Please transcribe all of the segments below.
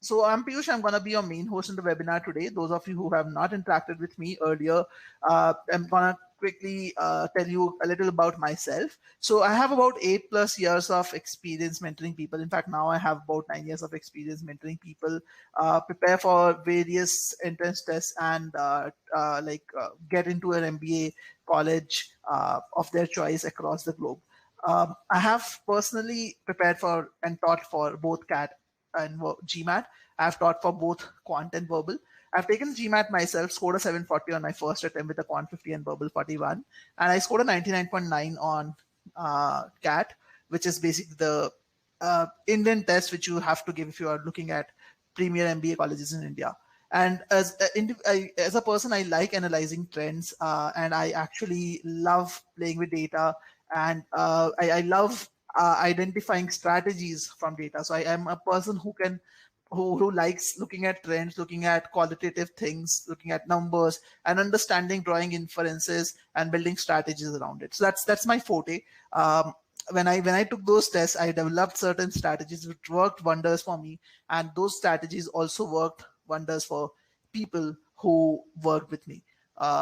So I'm Piyush. I'm going to be your main host in the webinar today. Those of you who have not interacted with me earlier, I'm going to quickly tell you a little about myself. So I have about 8+ years of experience mentoring people. In fact, now I have about 9 years of experience mentoring people, prepare for various entrance tests and get into an MBA college of their choice across the globe. I have personally prepared for and taught for both CAT and GMAT. I've taught for both quant and verbal. I've taken GMAT myself, scored a 740 on my first attempt with a quant 50 and verbal 41. And I scored a 99.9 on CAT, which is basically the Indian test which you have to give if you are looking at premier MBA colleges in India. And as a person, I like analyzing trends, and I actually love playing with data, and I love identifying strategies from data. So I am a person who likes looking at trends, looking at qualitative things, looking at numbers, and understanding, drawing inferences, and building strategies around it. So that's my forte. When I took those tests, I developed certain strategies which worked wonders for me, and those strategies also worked wonders for people who worked with me.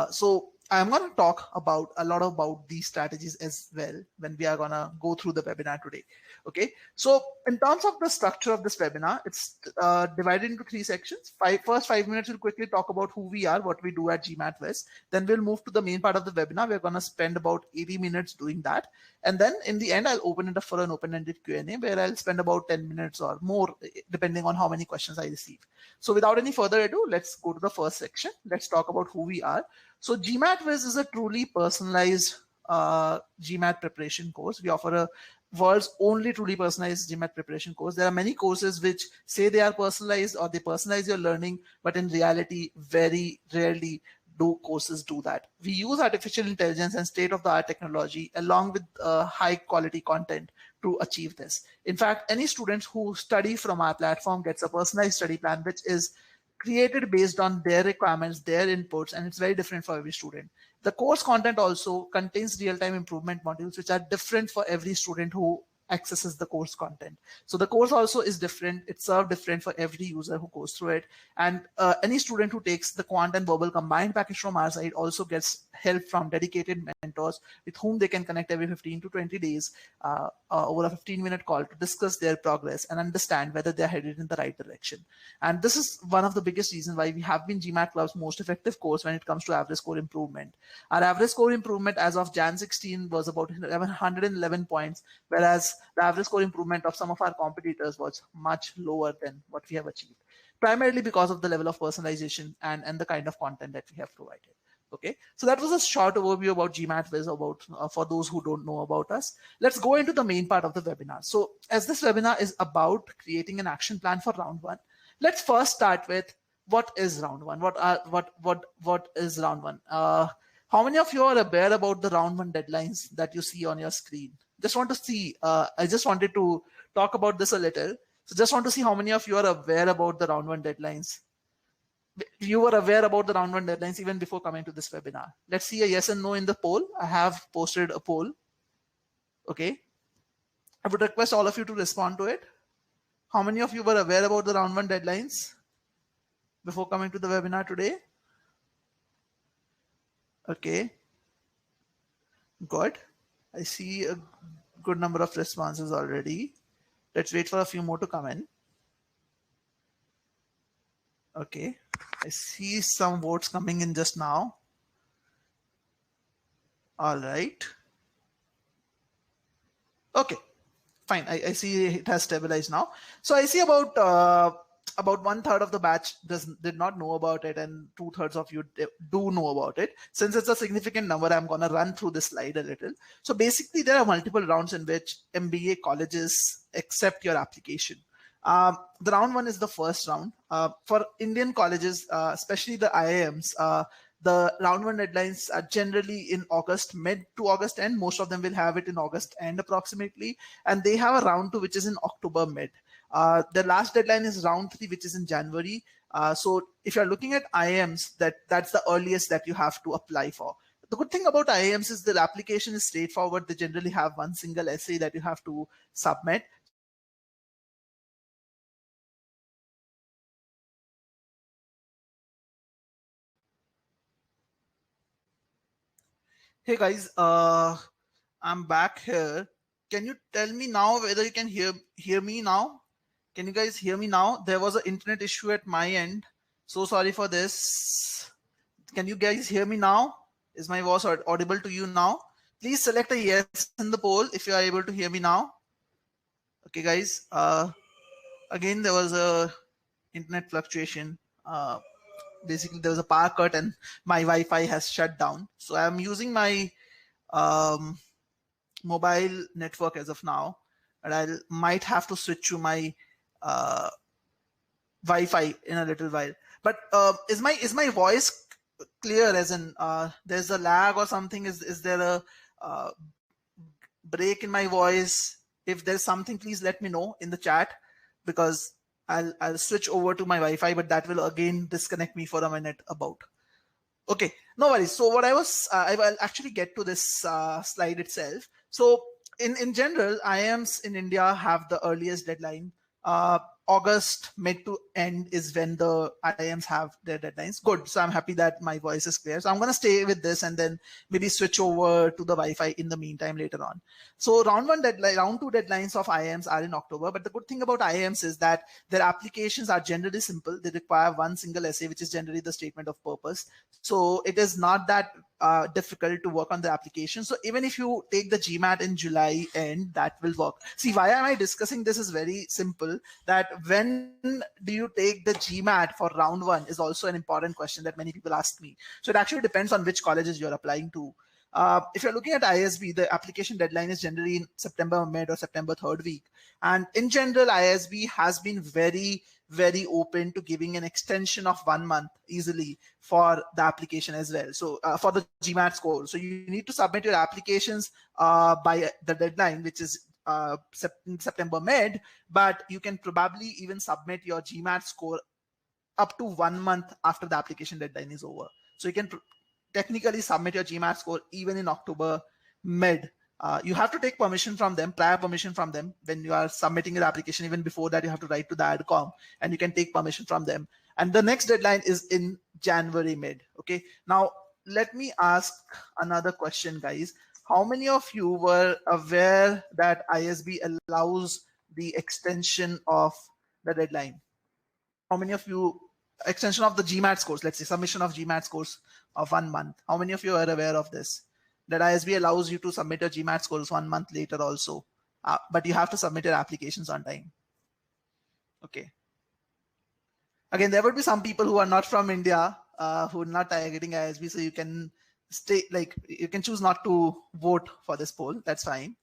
So I'm going to talk about a lot about these strategies as well when we are going to go through the webinar today. Okay, so in terms of the structure of this webinar, it's divided into 3 sections. First 5 minutes, we'll quickly talk about who we are, what we do at GMAT West. Then we'll move to the main part of the webinar. We're going to spend about 80 minutes doing that. And then in the end, I'll open it up for an open-ended Q&A where I'll spend about 10 minutes or more, depending on how many questions I receive. So without any further ado, let's go to the first section. Let's talk about who we are. So GMAT Wiz is a truly personalized GMAT preparation course. We offer a world's only truly personalized GMAT preparation course. There are many courses which say they are personalized or they personalize your learning, but in reality, very rarely do courses do that. We use artificial intelligence and state-of-the-art technology along with high quality content to achieve this. In fact, any student who study from our platform gets a personalized study plan, which is created based on their requirements, their inputs, and it's very different for every student. The course content also contains real-time improvement modules, which are different for every student who accesses the course content. So the course also is different. It's served different for every user who goes through it. And any student who takes the quant and verbal combined package from our side also gets help from dedicated mentors with whom they can connect every 15 to 20 days over a 15-minute call to discuss their progress and understand whether they're headed in the right direction. And this is one of the biggest reasons why we have been GMAT Club's most effective course when it comes to average score improvement. Our average score improvement as of Jan 16 was about 111 points, whereas the average score improvement of some of our competitors was much lower than what we have achieved, primarily because of the level of personalization and the kind of content that we have provided. Okay, so that was a short overview about GMAT Wiz, about for those who don't know about us. Let's go into the main part of the webinar. So as this webinar is about creating an action plan for round one, let's first start with what is round one. What is round one? How many of you are aware about the round one deadlines that you see on your screen? Just want to see. I just wanted to talk about this a little. So just want to see how many of you are aware about the round one deadlines. You were aware about the round one deadlines even before coming to this webinar. Let's see a yes and no in the poll. I have posted a poll. Okay. I would request all of you to respond to it. How many of you were aware about the round one deadlines before coming to the webinar today? Okay. Good. I see a good number of responses already. Let's wait for a few more to come in. Okay. I see some votes coming in just now. All right. Okay, fine. I see it has stabilized now. So I see about 1/3 of the batch did not know about it, and 2/3 of you do know about it. Since it's a significant number, I'm going to run through this slide a little. So basically, there are multiple rounds in which MBA colleges accept your application. The round one is the first round. For Indian colleges, especially the IIMs, the round one deadlines are generally in August, mid to August end. Most of them will have it in August end approximately. And they have a round two, which is in October mid. The last deadline is round three, which is in January. So if you're looking at IIMs, that's the earliest that you have to apply for. The good thing about IIMs is the application is straightforward. They generally have one single essay that you have to submit. Hey guys, I'm back here. Can you tell me now whether you can hear me now? Can you guys hear me now? There was an internet issue at my end. So sorry for this. Can you guys hear me now? Is my voice audible to you now? Please select a yes in the poll if you are able to hear me now. Okay, guys. Again, there was a internet fluctuation. Basically, there was a power cut and my Wi-Fi has shut down. So I'm using my um, mobile network as of now, and I might have to switch to my uh, Wi-Fi in a little while. But is my voice clear? As in, there's a lag or something? Is there a uh, break in my voice? If there's something, please let me know in the chat, because I'll switch over to my Wi-Fi, but that will again disconnect me for a minute about. Okay, no worries. So what I will actually get to this slide itself. So in general, IIMs in India have the earliest deadline. August mid to end is when the IIMs have their deadlines. Good. So I'm happy that my voice is clear. So I'm going to stay with this and then maybe switch over to the Wi-Fi in the meantime later on. So round two deadlines of IIMs are in October. But the good thing about IIMs is that their applications are generally simple. They require one single essay, which is generally the statement of purpose. So it is not that difficult to work on the application. So even if you take the GMAT in July end, that will work. See, why am I discussing this is very simple, that when do you take the GMAT for round one is also an important question that many people ask me. So it actually depends on which colleges you're applying to. If you're looking at ISB, the application deadline is generally in September mid or September third week. And in general, ISB has been very open to giving an extension of 1 month easily for the application as well. So for the GMAT score. So you need to submit your applications by the deadline, which is September mid, but you can probably even submit your GMAT score up to 1 month after the application deadline is over. So you can technically submit your GMAT score even in October mid. You have to take permission from them, prior permission from them when you are submitting your application. Even before that, you have to write to the ADCOM and you can take permission from them. And the next deadline is in January mid. Okay. Now, let me ask another question, guys. How many of you were aware that ISB allows the extension of the deadline? How many of you, extension of the GMAT scores, let's say submission of GMAT scores of 1 month. How many of you are aware of this? That ISB allows you to submit your GMAT scores 1 month later also, but you have to submit your applications on time. Okay. Again, there would be some people who are not from India who are not targeting ISB, so you can stay, like you can choose not to vote for this poll. That's fine.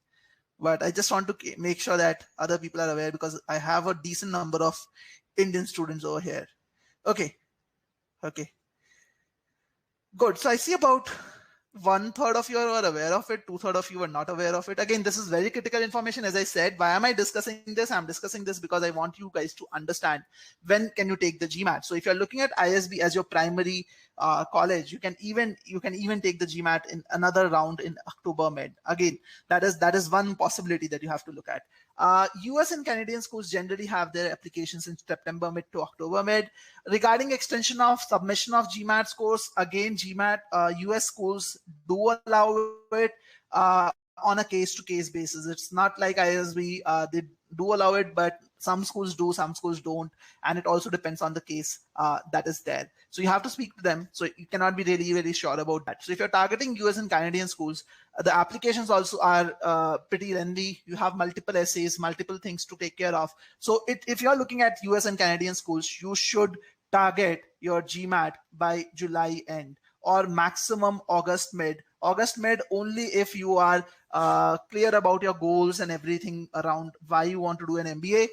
But I just want to make sure that other people are aware, because I have a decent number of Indian students over here. Okay. Okay. Good. So I see about 1/3 of you are aware of it, 2/3 of you are not aware of it. Again, this is very critical information. As I said, why am I discussing this? I'm discussing this because I want you guys to understand when can you take the GMAT. So if you're looking at ISB as your primary college, you can even take the GMAT in another round in October mid. Again, that is one possibility that you have to look at. US and Canadian schools generally have their applications in September mid to October mid. Regarding extension of submission of GMAT scores, again, GMAT, US schools do allow it on a case-to-case basis. It's not like ISB, they do allow it, but some schools do, some schools don't, and it also depends on the case that is there. So you have to speak to them. So you cannot be really sure about that. So if you're targeting US and Canadian schools, the applications also are pretty lengthy. You have multiple essays, multiple things to take care of. So if you're looking at US and Canadian schools, you should target your GMAT by July end or maximum August mid. August mid only if you are clear about your goals and everything around why you want to do an MBA.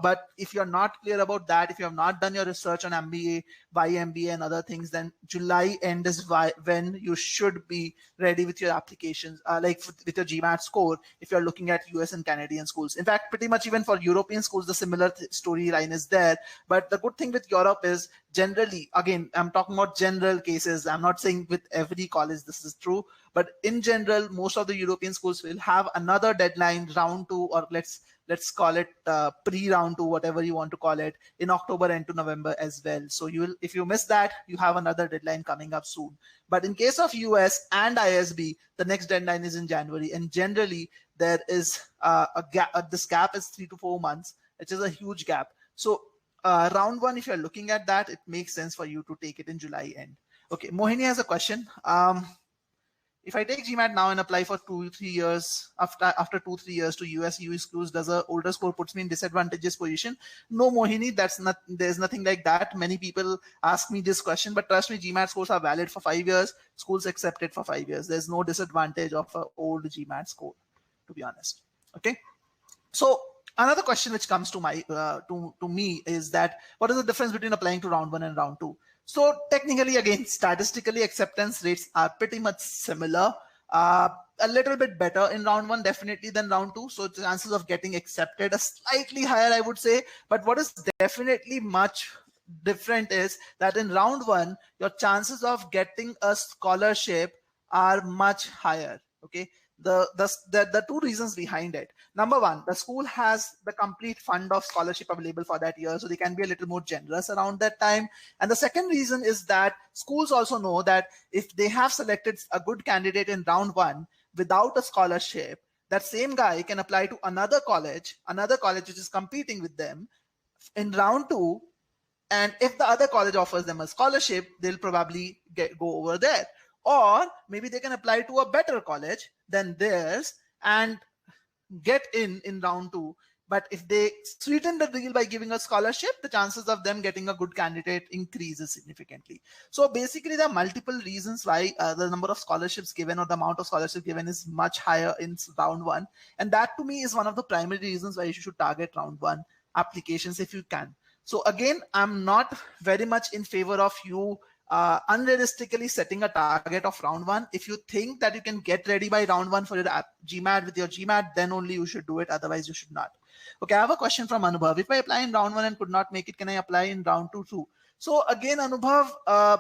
But if you're not clear about that, if you have not done your research on MBA, why MBA and other things, then July end is when you should be ready with your applications, like with your GMAT score, if you're looking at US and Canadian schools. In fact, pretty much even for European schools, the similar storyline is there. But the good thing with Europe is generally, again, I'm talking about general cases. I'm not saying with every college this is true, But in general, most of the European schools will have another deadline, round 2, or let's call it pre-round 2, whatever you want to call it, in October and to November as well. So you will, if you miss that, you have another deadline coming up soon. But in case of US and ISB, the next deadline is in January, and generally there is a gap. This gap is 3 to 4 months, which is a huge gap. So round 1, if you're looking at that, it makes sense for you to take it in July end. Okay, Mohini has a question. If I take GMAT now and apply for 2-3 years, after 2-3 years to US EU schools, does a older score puts me in disadvantageous position? No, Mohini, there's nothing like that. Many people ask me this question, but trust me, GMAT scores are valid for 5 years. Schools accept it for 5 years. There's no disadvantage of an old GMAT score, to be honest. Okay, so another question which comes to me is that what is the difference between applying to round 1 and round 2? So technically, again, statistically, acceptance rates are pretty much similar. A little bit better in round 1 definitely than round 2. So the chances of getting accepted are slightly higher, I would say. But what is definitely much different is that in round 1, your chances of getting a scholarship are much higher. Okay. The two reasons behind it. Number one, the school has the complete fund of scholarship available for that year, so they can be a little more generous around that time. And the second reason is that schools also know that if they have selected a good candidate in round 1 without a scholarship, that same guy can apply to another college which is competing with them in round 2. And if the other college offers them a scholarship, they'll probably go over there. Or maybe they can apply to a better college than theirs and get in round 2. But if they sweeten the deal by giving a scholarship, the chances of them getting a good candidate increases significantly. So basically, there are multiple reasons why the number of scholarships given or the amount of scholarship given is much higher in round 1. And that to me is one of the primary reasons why you should target round 1 applications if you can. So again, I'm not very much in favor of you unrealistically setting a target of round 1. If you think that you can get ready by round 1 for your GMAT with your GMAT, then only you should do it. Otherwise, you should not. Okay, I have a question from Anubhav. If I apply in round 1 and could not make it, can I apply in round 2 too? So again, Anubhav, I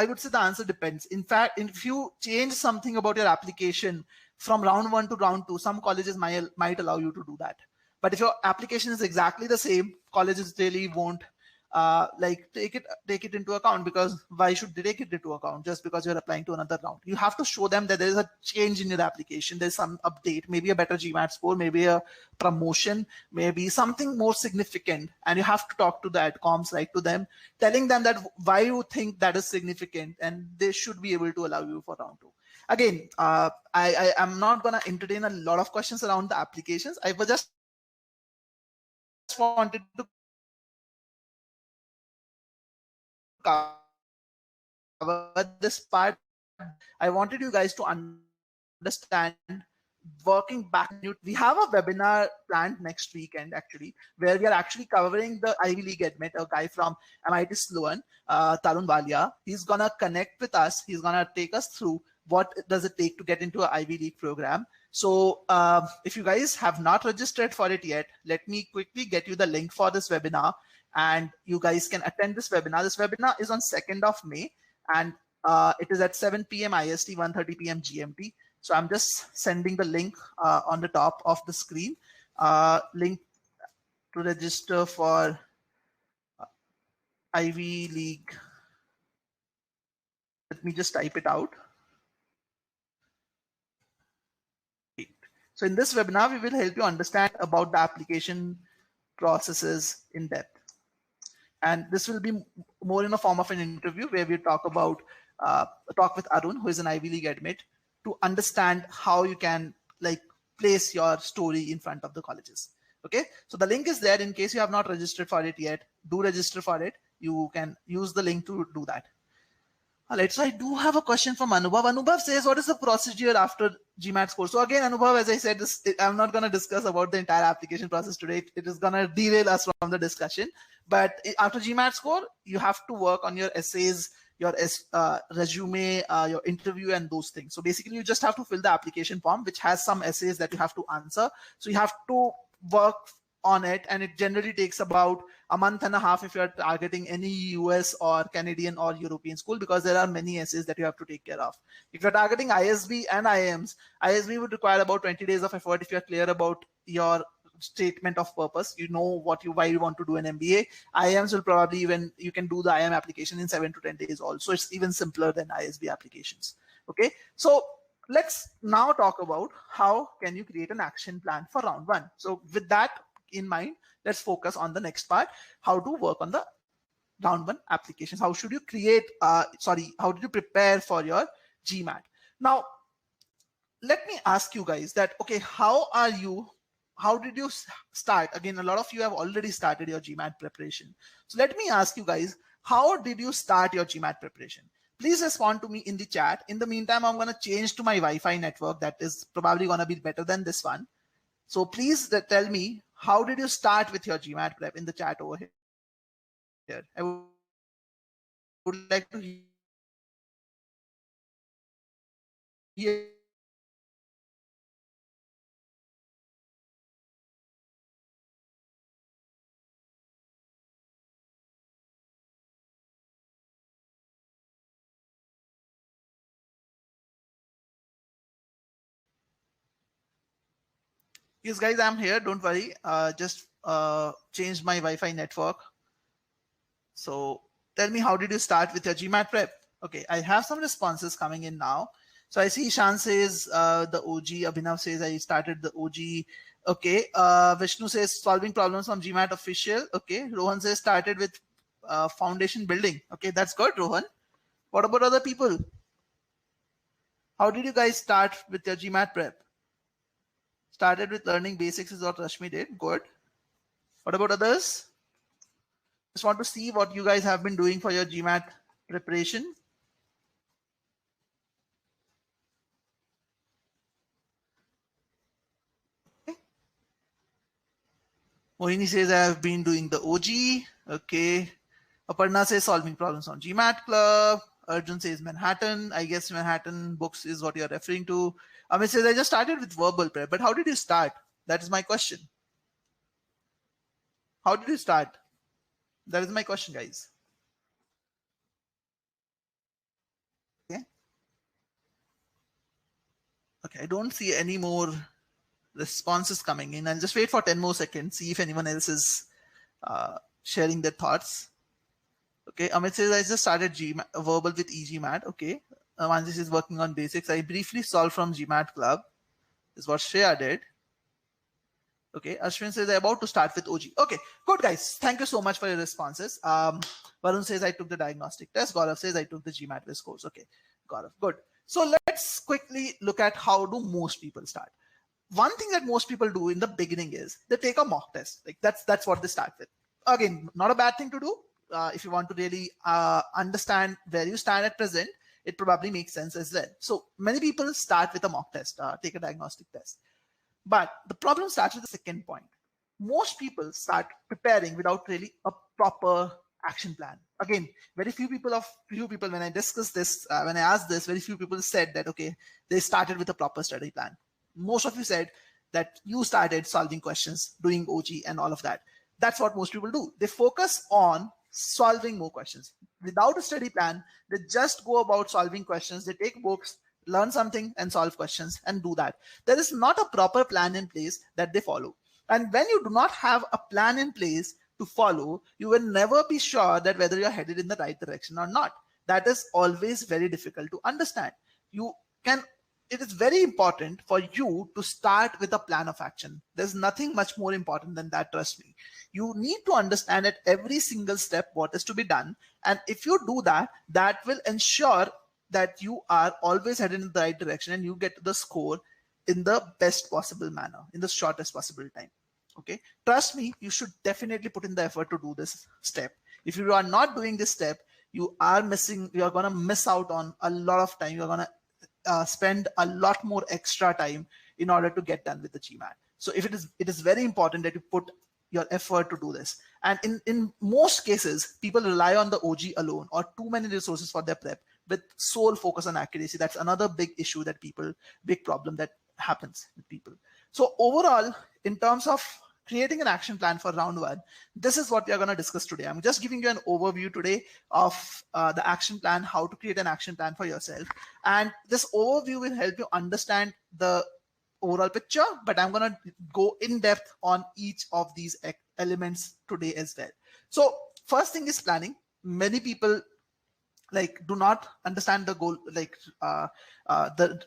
would say the answer depends. In fact, if you change something about your application from round 1 to round 2, some colleges might allow you to do that. But if your application is exactly the same, colleges really won't take it into account, because why should they take it into account just because you're applying to another round? You have to show them that there is a change in your application, there's some update, maybe a better GMAT score, maybe a promotion, maybe something more significant, and you have to talk to the AdComs, write to them, telling them that why you think that is significant, and they should be able to allow you for round 2. Again, I am not going to entertain a lot of questions around the applications. I was just wanted to cover this part. I wanted you guys to understand working back. We have a webinar planned next weekend, actually, where we are actually covering the Ivy League admit. A guy from MIT Sloan, Tarun Walia, he's gonna connect with us. He's gonna take us through what does it take to get into an Ivy League program. So if you guys have not registered for it yet, let me quickly get you the link for this webinar, and you guys can attend this webinar. This webinar is on 2nd of May, and it is at 7 p.m. IST, 1:30 p.m. GMT. So I'm just sending the link on the top of the screen, link to register for Ivy League. Let me just type it out. So in this webinar, we will help you understand about the application processes in depth. And this will be more in a form of an interview where we talk about, talk with Arun, who is an Ivy League admit, to understand how you can place your story in front of the colleges. Okay, so the link is there. In case you have not registered for it yet, do register for it. You can use the link to do that. All right, so I do have a question from Anubhav. Anubhav says, what is the procedure after GMAT score? So again, Anubhav, as I said, I'm not going to discuss about the entire application process today. It is going to derail us from the discussion. But after GMAT score, you have to work on your essays, your resume, your interview, and those things. So basically, you just have to fill the application form, which has some essays that you have to answer. So you have to work on it, and it generally takes about a month and a half if you're targeting any US or Canadian or European school, because there are many essays that you have to take care of. If you're targeting ISB and IIMs, ISB would require about 20 days of effort if you're clear about your statement of purpose. You know why you want to do an MBA. IIMs will probably even, you can do the IIM application in 7 to 10 days also. It's even simpler than ISB applications. Okay, so let's now talk about how can you create an action plan for round one. So with that in mind, let's focus on the next part, how to work on the round one applications. How should you create, how did you prepare for your GMAT? Now, let me ask you guys that, okay, how did you start? Again, a lot of you have already started your GMAT preparation. So let me ask you guys, how did you start your GMAT preparation? Please respond to me in the chat. In the meantime, I'm going to change to my Wi-Fi network. That is probably going to be better than this one. So please tell me, how did you start with your GMAT prep in the chat over here? I would like to hear. Yes, guys, I'm here. Don't worry. Just changed my Wi-Fi network. So tell me, how did you start with your GMAT prep? Okay, I have some responses coming in now. So I see Ishan says the OG. Abhinav says I started the OG. Okay. Vishnu says solving problems from GMAT official. Okay. Rohan says started with foundation building. Okay, that's good, Rohan. What about other people? How did you guys start with your GMAT prep? Started with learning basics is what Rashmi did. Good. What about others? Just want to see what you guys have been doing for your GMAT preparation. Okay. Mohini says I have been doing the OG. Okay. Aparna says solving problems on GMAT Club. Arjun says Manhattan. I guess Manhattan books is what you're referring to. Amit says I just started with verbal prep. But how did you start? That is my question. How did you start? That is my question, guys. Okay. Okay, I don't see any more responses coming in. I'll just wait for 10 more seconds, see if anyone else is sharing their thoughts. Okay, Amit says I just started verbal with eGMAT. Okay, Manjish is working on basics. I briefly solved from GMAT Club. Is what Shreya did. Okay, Ashwin says I'm about to start with OG. Okay, good guys. Thank you so much for your responses. Varun says I took the diagnostic test. Gaurav says I took the GMAT risk course. Okay, Gaurav, good. So let's quickly look at how do most people start. One thing that most people do in the beginning is they take a mock test. Like that's what they start with. Again, not a bad thing to do. If you want to really understand where you stand at present, it probably makes sense as well. So many people start with a mock test, take a diagnostic test. But the problem starts with the second point. Most people start preparing without really a proper action plan. Again, very few people, when I discussed this, when I asked this, very few people said that, okay, they started with a proper study plan. Most of you said that you started solving questions, doing OG and all of that. That's what most people do. They focus on solving more questions. Without a study plan, they just go about solving questions. They take books, learn something and solve questions and do that. There is not a proper plan in place that they follow. And when you do not have a plan in place to follow, you will never be sure that whether you're headed in the right direction or not. That is always very difficult to understand. It is very important for you to start with a plan of action. There's nothing much more important than that, trust me. You need to understand at every single step what is to be done. And if you do that, that will ensure that you are always headed in the right direction and you get the score in the best possible manner, in the shortest possible time. Okay, trust me, you should definitely put in the effort to do this step. If you are not doing this step, you are going to miss out on a lot of time. You're going to spend a lot more extra time in order to get done with the GMAT. So if it is very important that you put your effort to do this. And in most cases, people rely on the OG alone or too many resources for their prep with sole focus on accuracy. That's another big issue that big problem that happens with people. So overall, in terms of creating an action plan for round one. This is what we are going to discuss today. I'm just giving you an overview today of the action plan, how to create an action plan for yourself. And this overview will help you understand the overall picture, but I'm going to go in depth on each of these elements today as well. So first thing is planning. Many people do not understand the goal, the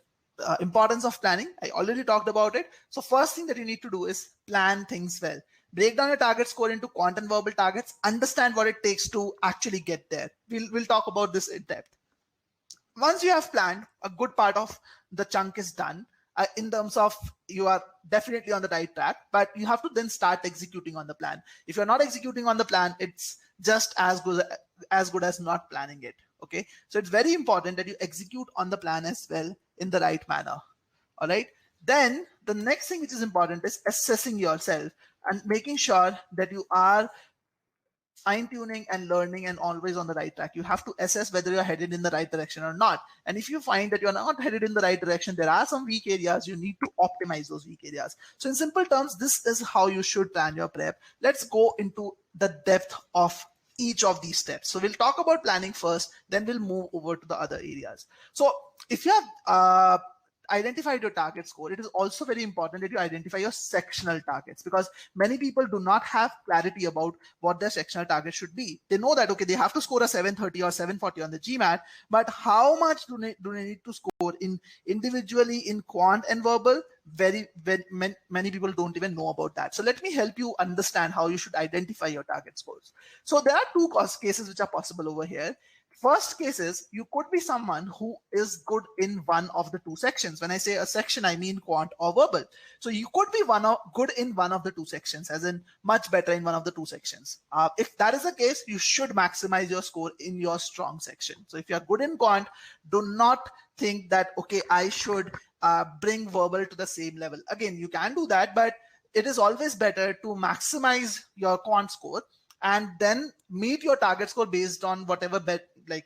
importance of planning. I already talked about it. So first thing that you need to do is plan things well. Break down your target score into quant and verbal targets. Understand what it takes to actually get there. We'll talk about this in depth. Once you have planned, a good part of the chunk is done. In terms of you are definitely on the right track, but you have to then start executing on the plan. If you're not executing on the plan, it's just as good as not planning it. Okay, so it's very important that you execute on the plan as well in the right manner. All right, then the next thing which is important is assessing yourself and making sure that you are fine-tuning and learning and always on the right track. You have to assess whether you're headed in the right direction or not. And if you find that you're not headed in the right direction, there are some weak areas, you need to optimize those weak areas. So in simple terms, this is how you should plan your prep. Let's go into the depth of each of these steps. So we'll talk about planning first, then we'll move over to the other areas. So if you have identified your target score, it is also very important that you identify your sectional targets, because many people do not have clarity about what their sectional target should be. They know that, okay, they have to score a 730 or 740 on the GMAT, but how much do they need to score individually in quant and verbal? Many people don't even know about that. So let me help you understand how you should identify your target scores. So there are two cases which are possible over here. First case is you could be someone who is good in one of the two sections. When I say a section, I mean quant or verbal. So you could be good in one of the two sections, as in much better in one of the two sections. If that is the case, you should maximize your score in your strong section. So if you're good in quant, do not think that, okay, I should bring verbal to the same level. Again, you can do that, but it is always better to maximize your quant score and then meet your target score based on whatever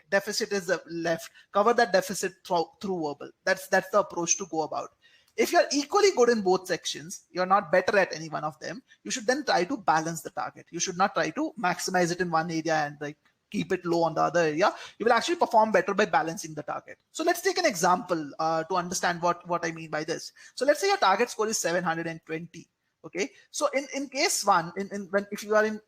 deficit is left, cover that deficit through verbal. That's the approach to go about. If you're equally good in both sections, you're not better at any one of them, you should then try to balance the target. You should not try to maximize it in one area and keep it low on the other area. You will actually perform better by balancing the target. So let's take an example to understand what I mean by this. So let's say your target score is 720. Okay, so in case one, if you are in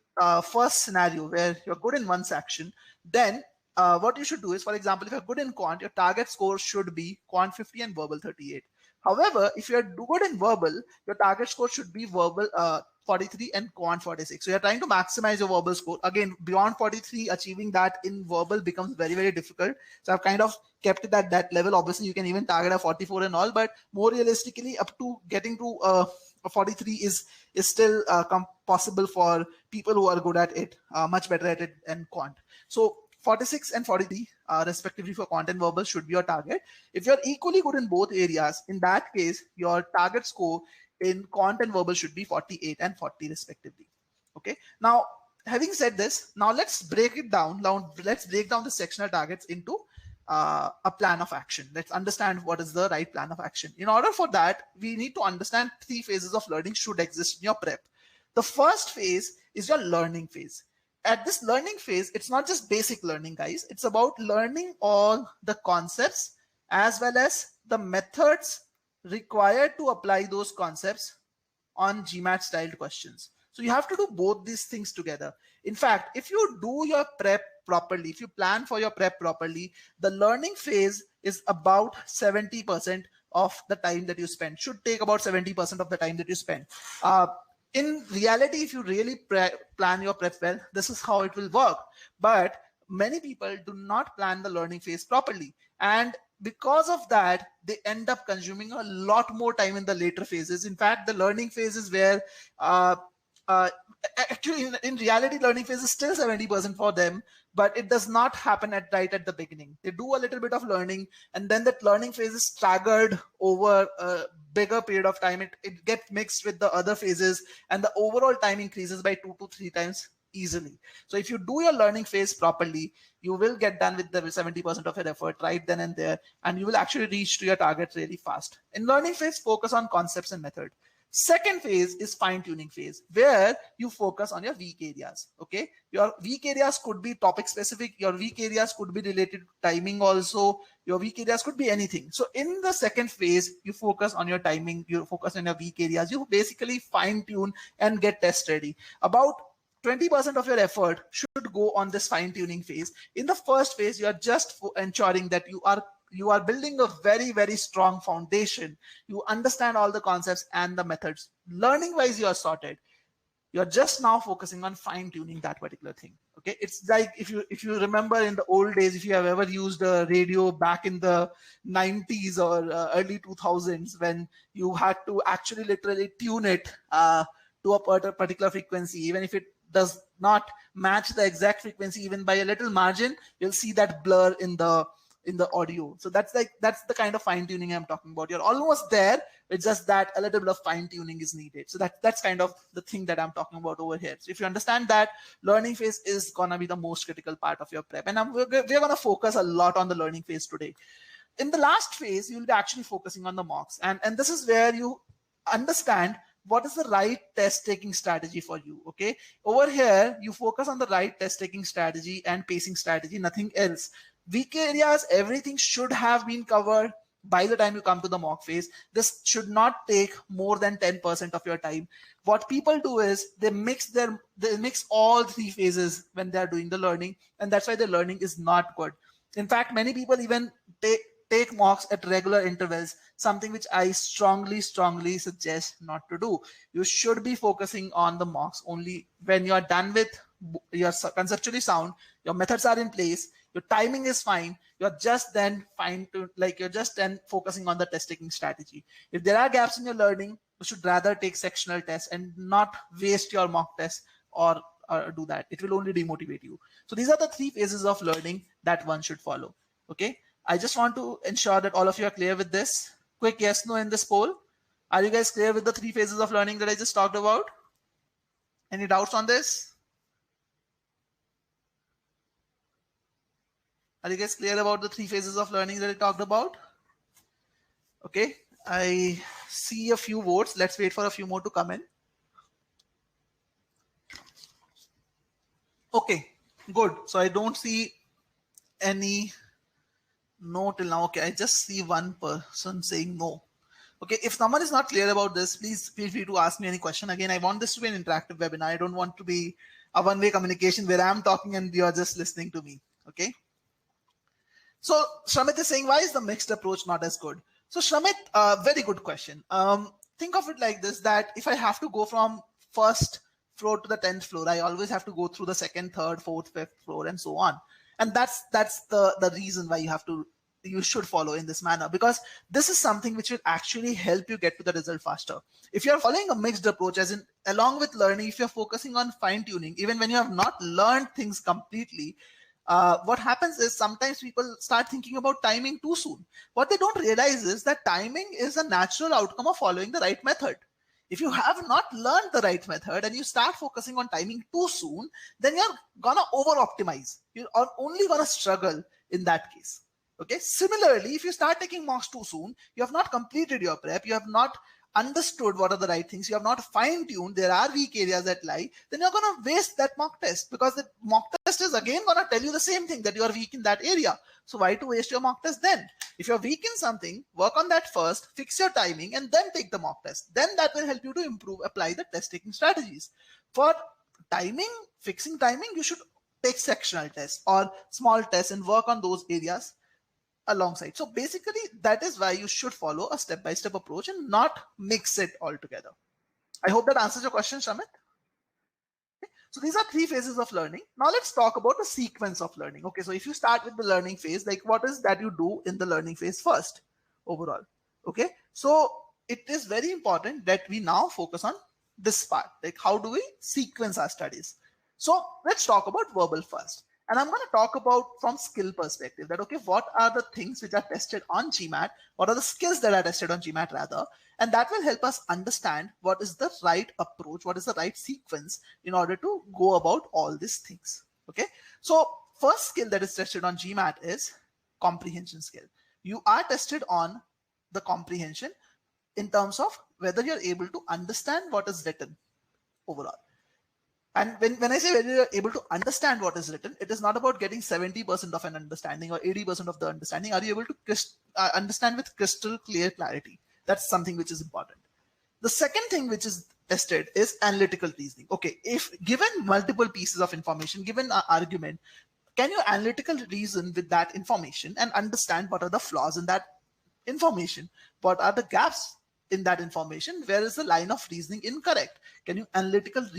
first scenario where you're good in one section, then what you should do is, for example, if you're good in quant, your target score should be quant 50 and verbal 38. However, if you're good in verbal, your target score should be verbal 43 and quant 46. So you're trying to maximize your verbal score. Again, beyond 43, achieving that in verbal becomes very, very difficult. So I've kind of kept it at that level. Obviously, you can even target a 44 and all, but more realistically, up to getting to a 43 is still possible for people who are good at it, much better at it than quant. So 46 and 43 respectively for quant and verbal should be your target. If you're equally good in both areas, in that case, your target score in quant and verbal should be 48 and 40 respectively. Okay. Now, having said this, now let's break it down. Now let's break down the sectional targets into a plan of action. Let's understand what is the right plan of action. In order for that, we need to understand 3 phases of learning should exist in your prep. The first phase is your learning phase. At this learning phase, it's not just basic learning, guys. It's about learning all the concepts as well as the methods required to apply those concepts on GMAT styled questions. So you have to do both these things together. In fact, if you do your prep properly, if you plan for your prep properly, the learning phase is about 70% of the time that you spend. Should take about 70% of the time that you spend. In reality, if you really plan your prep well, this is how it will work. But many people do not plan the learning phase properly. And because of that, they end up consuming a lot more time in the later phases. In fact, the learning phase is where actually in reality, learning phase is still 70% for them, but it does not happen right at the beginning. They do a little bit of learning, and then that learning phase is staggered over a bigger period of time. It gets mixed with the other phases, and the overall time increases by 2 to 3 times easily. So if you do your learning phase properly, you will get done with the 70% of your effort right then and there, and you will actually reach to your target really fast. In learning phase, focus on concepts and method. Second phase is fine-tuning phase, where you focus on your weak areas. Okay, your weak areas could be topic specific, your weak areas could be related to timing also, your weak areas could be anything. So in the second phase, you focus on your timing, you focus on your weak areas, you basically fine-tune and get test ready. About 20% of your effort should go on this fine-tuning phase. In the first phase, you are just ensuring that you are building a very, very strong foundation. You understand all the concepts and the methods. Learning wise, you are sorted. You're just now focusing on fine tuning that particular thing. Okay, it's like if you remember in the old days, if you have ever used a radio back in the 90s or early 2000s, when you had to actually literally tune it to a particular frequency, even if it does not match the exact frequency even by a little margin, you'll see that blur in the audio. So that's the kind of fine tuning I'm talking about. You're almost there. It's just that a little bit of fine tuning is needed. So that's kind of the thing that I'm talking about over here. So if you understand that, learning phase is gonna be the most critical part of your prep, and we're gonna focus a lot on the learning phase today. In the last phase, you'll be actually focusing on the mocks, and this is where you understand what is the right test taking strategy for you. Okay, over here you focus on the right test taking strategy and pacing strategy, nothing else. Weak areas, everything should have been covered by the time you come to the mock phase. This should not take more than 10% of your time. What people do is they mix all three phases when they are doing the learning, and that's why the learning is not good. In fact, many people even take mocks at regular intervals, something which I strongly suggest not to do. You should be focusing on the mocks only when you are done with your conceptually sound, your methods are in place, your timing is fine, you're just then focusing on the test taking strategy. If there are gaps in your learning, you should rather take sectional tests and not waste your mock test or do that. It will only demotivate you. So these are the three phases of learning that one should follow. Okay, I just want to ensure that all of you are clear with this. Quick yes, no in this poll. Are you guys clear with the three phases of learning that I just talked about? Any doubts on this? Are you guys clear about the three phases of learning that I talked about? Okay, I see a few votes. Let's wait for a few more to come in. Okay, good. So I don't see any no till now. Okay, I just see one person saying no. Okay, if someone is not clear about this, please feel free to ask me any question. Again, I want this to be an interactive webinar. I don't want to be a one-way communication where I'm talking and you're just listening to me. Okay. So Shramit is saying, why is the mixed approach not as good? So Shramit, very good question. Think of it like this, that if I have to go from first floor to the 10th floor, I always have to go through the second, third, fourth, fifth floor and so on. And that's the reason why you should follow in this manner, because this is something which will actually help you get to the result faster. If you're following a mixed approach, as in along with learning, if you're focusing on fine tuning, even when you have not learned things completely, what happens is sometimes people start thinking about timing too soon. What they don't realize is that timing is a natural outcome of following the right method. If you have not learned the right method and you start focusing on timing too soon, then you're gonna over optimize. You're only gonna struggle in that case. Okay. Similarly, if you start taking mocks too soon, you have not completed your prep, you have not understood what are the right things, you have not fine-tuned, there are weak areas that lie, then you're going to waste that mock test, because the mock test is again going to tell you the same thing, that you are weak in that area. So why to waste your mock test then? If you're weak in something, work on that first, fix your timing, and then take the mock test. Then that will help you to apply the test taking strategies. For timing, fixing timing, you should take sectional tests or small tests and work on those areas alongside. So basically, that is why you should follow a step-by-step approach and not mix it all together. I hope that answers your question, Shamit. Okay. So these are three phases of learning. Now let's talk about the sequence of learning. Okay, so if you start with the learning phase, like what is that you do in the learning phase first overall? Okay, so it is very important that we now focus on this part, like how do we sequence our studies. So let's talk about verbal first. And I'm going to talk about from skill perspective that, okay, what are the things which are tested on GMAT? What are the skills that are tested on GMAT rather? And that will help us understand what is the right approach, what is the right sequence in order to go about all these things. Okay. So first skill that is tested on GMAT is comprehension skill. You are tested on the comprehension. in terms of whether you're able to understand what is written overall. And when I say whether you're able to understand what is written, it is not about getting 70% of an understanding or 80% of the understanding. Are you able to understand with crystal clear clarity? That's something which is important. The second thing which is tested is analytical reasoning. Okay, if given multiple pieces of information, given an argument, can you analytical reason with that information and understand what are the flaws in that information? What are the gaps in that information? Where is the line of reasoning incorrect? Can you analytically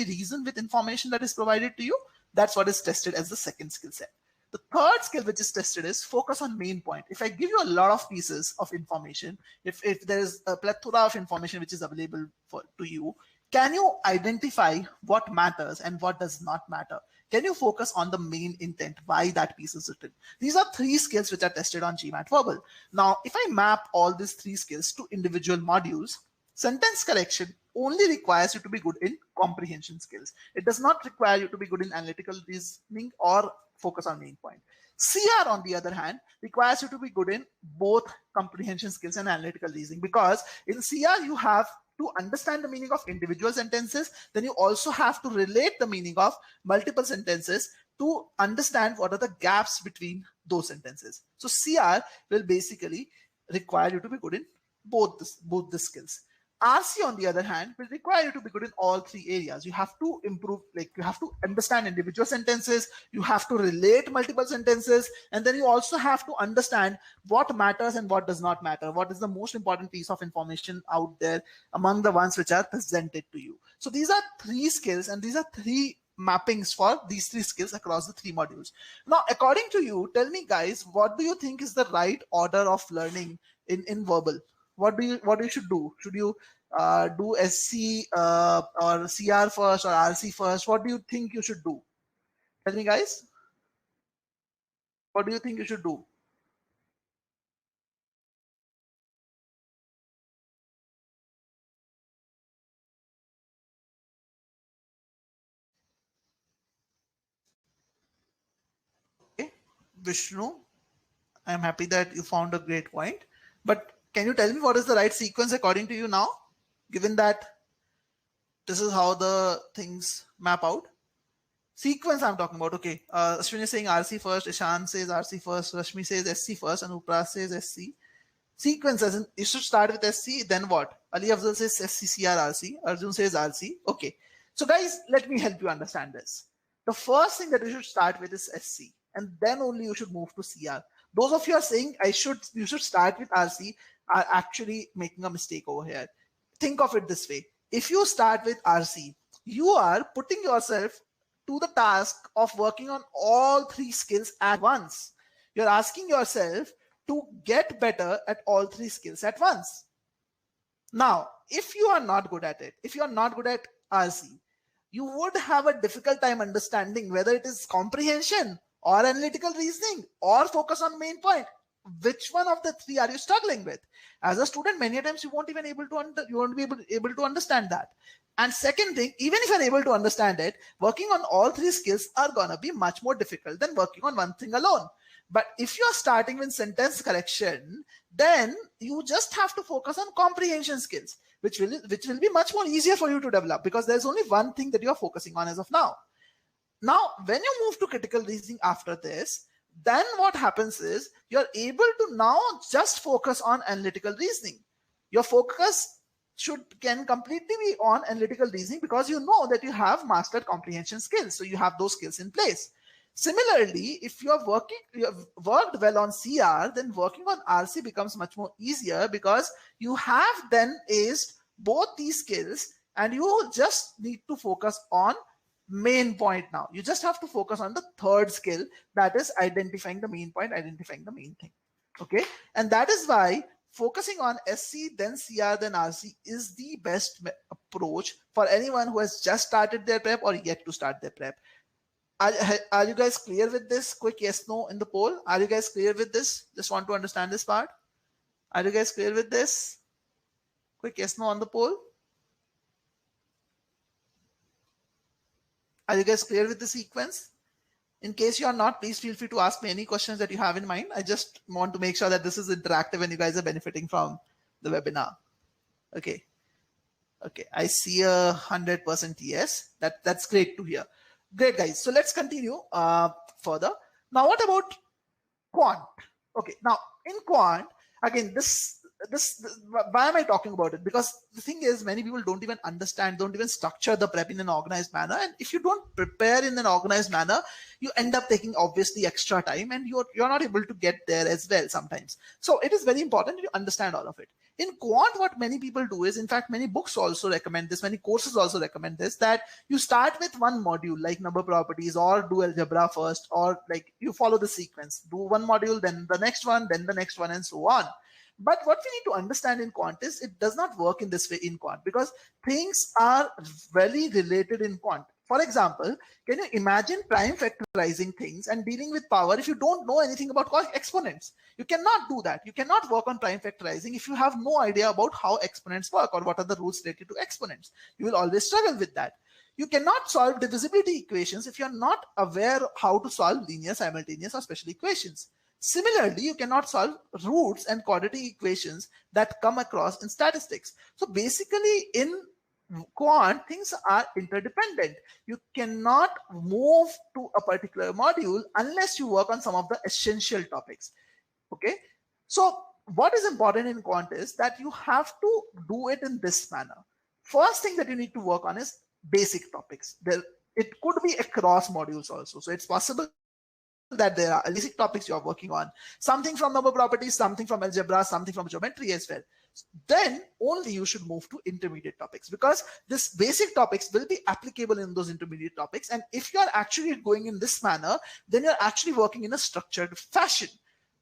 reason with information that is provided to you? That's what is tested as the second skill set. The third skill which is tested is focus on main point. If I give you a lot of pieces of information, if there is a plethora of information which is available to you, can you identify what matters and what does not matter? Can you focus on the main intent, why that piece is written? These are three skills which are tested on GMAT Verbal. Now, if I map all these three skills to individual modules, sentence correction only requires you to be good in comprehension skills. It does not require you to be good in analytical reasoning or focus on main point. CR, on the other hand, requires you to be good in both comprehension skills and analytical reasoning, because in CR you have to understand the meaning of individual sentences, then you also have to relate the meaning of multiple sentences to understand what are the gaps between those sentences. So CR will basically require you to be good in both the skills. RC, on the other hand, will require you to be good in all three areas. You have to improve, like you have to understand individual sentences, you have to relate multiple sentences, and then you also have to understand what matters and what does not matter. What is the most important piece of information out there among the ones which are presented to you. So these are three skills, and these are three mappings for these three skills across the three modules. Now, according to you, tell me guys, what do you think is the right order of learning in verbal? What you should do? Should you do SC or CR first or RC first? What do you think you should do? Tell me guys. What do you think you should do? Okay, Vishnu, I'm happy that you found a great point. But can you tell me what is the right sequence according to you now, given that this is how the things map out? Sequence I'm talking about. Okay, Ashwin is saying RC first, Ishan says RC first, Rashmi says SC first, and Upra says SC. Sequence as in you should start with SC, then what? Ali Afzal says SC, CR, RC. Arjun says RC. Okay, so guys, let me help you understand this. The first thing that you should start with is SC, and then only you should move to CR. Those of you are saying you should start with RC are actually making a mistake over here. Think of it this way. If you start with RC, you are putting yourself to the task of working on all three skills at once. You're asking yourself to get better at all three skills at once. Now, if you are not good at it, if you are not good at RC, you would have a difficult time understanding whether it is comprehension or analytical reasoning or focus on main point. Which one of the three are you struggling with? As a student, many times you won't be able to understand that. And second thing, even if you're able to understand it, working on all three skills are gonna be much more difficult than working on one thing alone. But if you're starting with sentence correction, then you just have to focus on comprehension skills, which will be much more easier for you to develop, because there's only one thing that you're focusing on as of now. Now, when you move to critical reasoning after this, then what happens is you're able to now just focus on analytical reasoning. Your focus can completely be on analytical reasoning, because you know that you have mastered comprehension skills. So you have those skills in place. Similarly, if you have worked well on CR, then working on RC becomes much more easier, because you have then aced both these skills and you just need to focus on main point now. You just have to focus on the third skill, that is identifying the main point, identifying the main thing. Okay, and that is why focusing on SC, then CR, then RC is the best approach for anyone who has just started their prep or yet to start their prep. Are you guys clear with this? Quick yes, no in the poll. Are you guys clear with this? Just want to understand this part. Are you guys clear with this? Quick yes, no on the poll. Are you guys clear with the sequence? In case you are not, please feel free to ask me any questions that you have in mind. I just want to make sure that this is interactive and you guys are benefiting from the webinar? Okay. Okay, I see 100% yes. That's great to hear. Great, guys. So let's continue further. Now, what about quant? Okay, now in quant, again, this why am I talking about it? Because the thing is, many people don't even understand, don't even structure the prep in an organized manner. And if you don't prepare in an organized manner, you end up taking obviously extra time, and you're not able to get there as well sometimes. So it is very important you understand all of it. In quant, what many people do is, in fact, many books also recommend this, many courses also recommend this, that you start with one module like number properties or do algebra first, or like you follow the sequence, do one module, then the next one, then the next one, and so on. But what we need to understand in quant is it does not work in this way in quant, because things are very related in quant. For example, can you imagine prime factorizing things and dealing with power if you don't know anything about exponents? You cannot do that. You cannot work on prime factorizing if you have no idea about how exponents work or what are the rules related to exponents. You will always struggle with that. You cannot solve divisibility equations if you're not aware how to solve linear, simultaneous, or special equations. Similarly, you cannot solve roots and quadratic equations that come across in statistics. So basically, in quant, things are interdependent. You cannot move to a particular module unless you work on some of the essential topics. Okay, so what is important in quant is that you have to do it in this manner. First thing that you need to work on is basic topics. It could be across modules also. So it's possible that there are basic topics you are working on, something from number properties, something from algebra, something from geometry as well. Then only you should move to intermediate topics, because this basic topics will be applicable in those intermediate topics. And if you are actually going in this manner, then you're actually working in a structured fashion.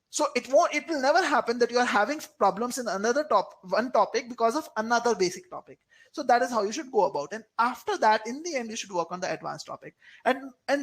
So it will never happen that you are having problems in one topic because of another basic topic. So that is how you should go about. And after that, in the end, you should work on the advanced topic. And